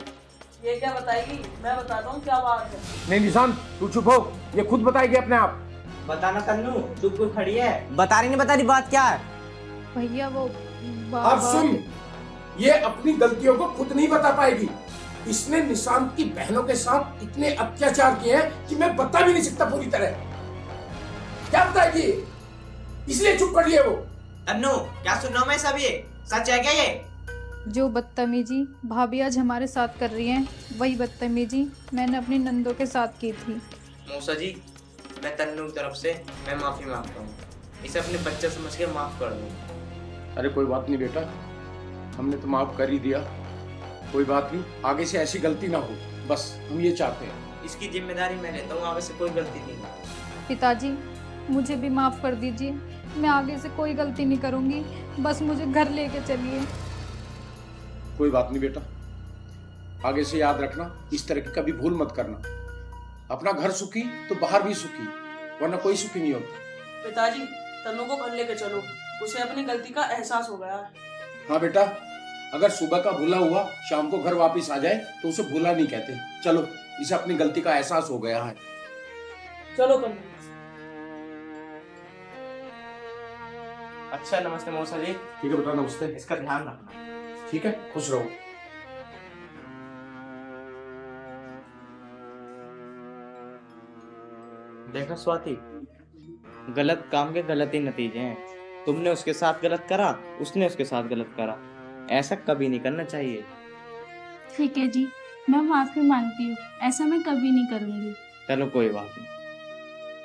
[SPEAKER 4] ये क्या बताएगी, मैं बताता हूँ क्या बात है।
[SPEAKER 6] नहीं निशांत, तू चुप हो, ये खुद बताएगी अपने आप।
[SPEAKER 8] बताना तन्नू, चुप क्यों खड़ी है, बता रही नहीं बता रही, बात क्या है?
[SPEAKER 11] भैया वो
[SPEAKER 6] अब सुन, ये अपनी गलतियों को खुद नहीं बता पाएगी। इसने निशांत की बहनों के साथ इतने अत्याचार किए हैं कि मैं बता भी नहीं सकता पूरी तरह। क्या बताएगी, इसलिए चुप कर लिए वो।
[SPEAKER 8] तन्नू, क्या सुन रहा हूं मैं सब, ये सच है क्या? ये
[SPEAKER 11] जो बदतमीजी भाभी आज हमारे साथ कर रही हैं, वही बदतमीजी मैंने अपनी नंदों के साथ की थी।
[SPEAKER 8] मौसा जी, मैं तन्नू की तरफ से मैं माफी मांगता हूँ, इसे अपने बच्चे समझ के माफ कर दो।
[SPEAKER 6] अरे कोई बात नहीं बेटा, हमने तो माफ कर ही दिया, कोई बात नहीं, आगे से ऐसी गलती ना हो, बस हम ये चाहते हैं।
[SPEAKER 8] इसकी जिम्मेदारी मैं लेता हूँ, आगे से कोई गलती नहीं होगी।
[SPEAKER 11] पिताजी मुझे भी माफ कर दीजिए, मैं आगे से कोई गलती नहीं करूंगी, बस मुझे घर लेके चलिए।
[SPEAKER 6] कोई बात नहीं बेटा, आगे से याद रखना, इस तरह की कभी भूल मत करना। अपना घर सुखी तो बाहर भी सुखी, वरना कोई सुखी नहीं होता।
[SPEAKER 4] पिताजी, तन्नू को घर लेके चलो, उसे अपनी गलती का एहसास हो गया है।
[SPEAKER 6] हाँ बेटा, अगर सुबह का भूला हुआ शाम को घर वापस आ जाए तो उसे भूला नहीं कहते। चलो, इसे अपनी गलती का एहसास हो गया है।
[SPEAKER 4] चलो तन्नू।
[SPEAKER 8] अच्छा, नमस्ते मौसा जी।
[SPEAKER 6] ठीक है बेटा, नमस्ते।
[SPEAKER 8] इसका ध्यान रखना।
[SPEAKER 6] ठीक है, खुश रहो।
[SPEAKER 8] देखो स्वाति, गलत काम के गलत ही नतीजे हैं। तुमने उसके साथ गलत करा, उसने उसके साथ गलत करा, ऐसा कभी नहीं करना चाहिए।
[SPEAKER 1] ठीक है जी, मैं माफी मांगती हूँ, ऐसा मैं कभी नहीं करूँगी।
[SPEAKER 8] चलो कोई बात नहीं।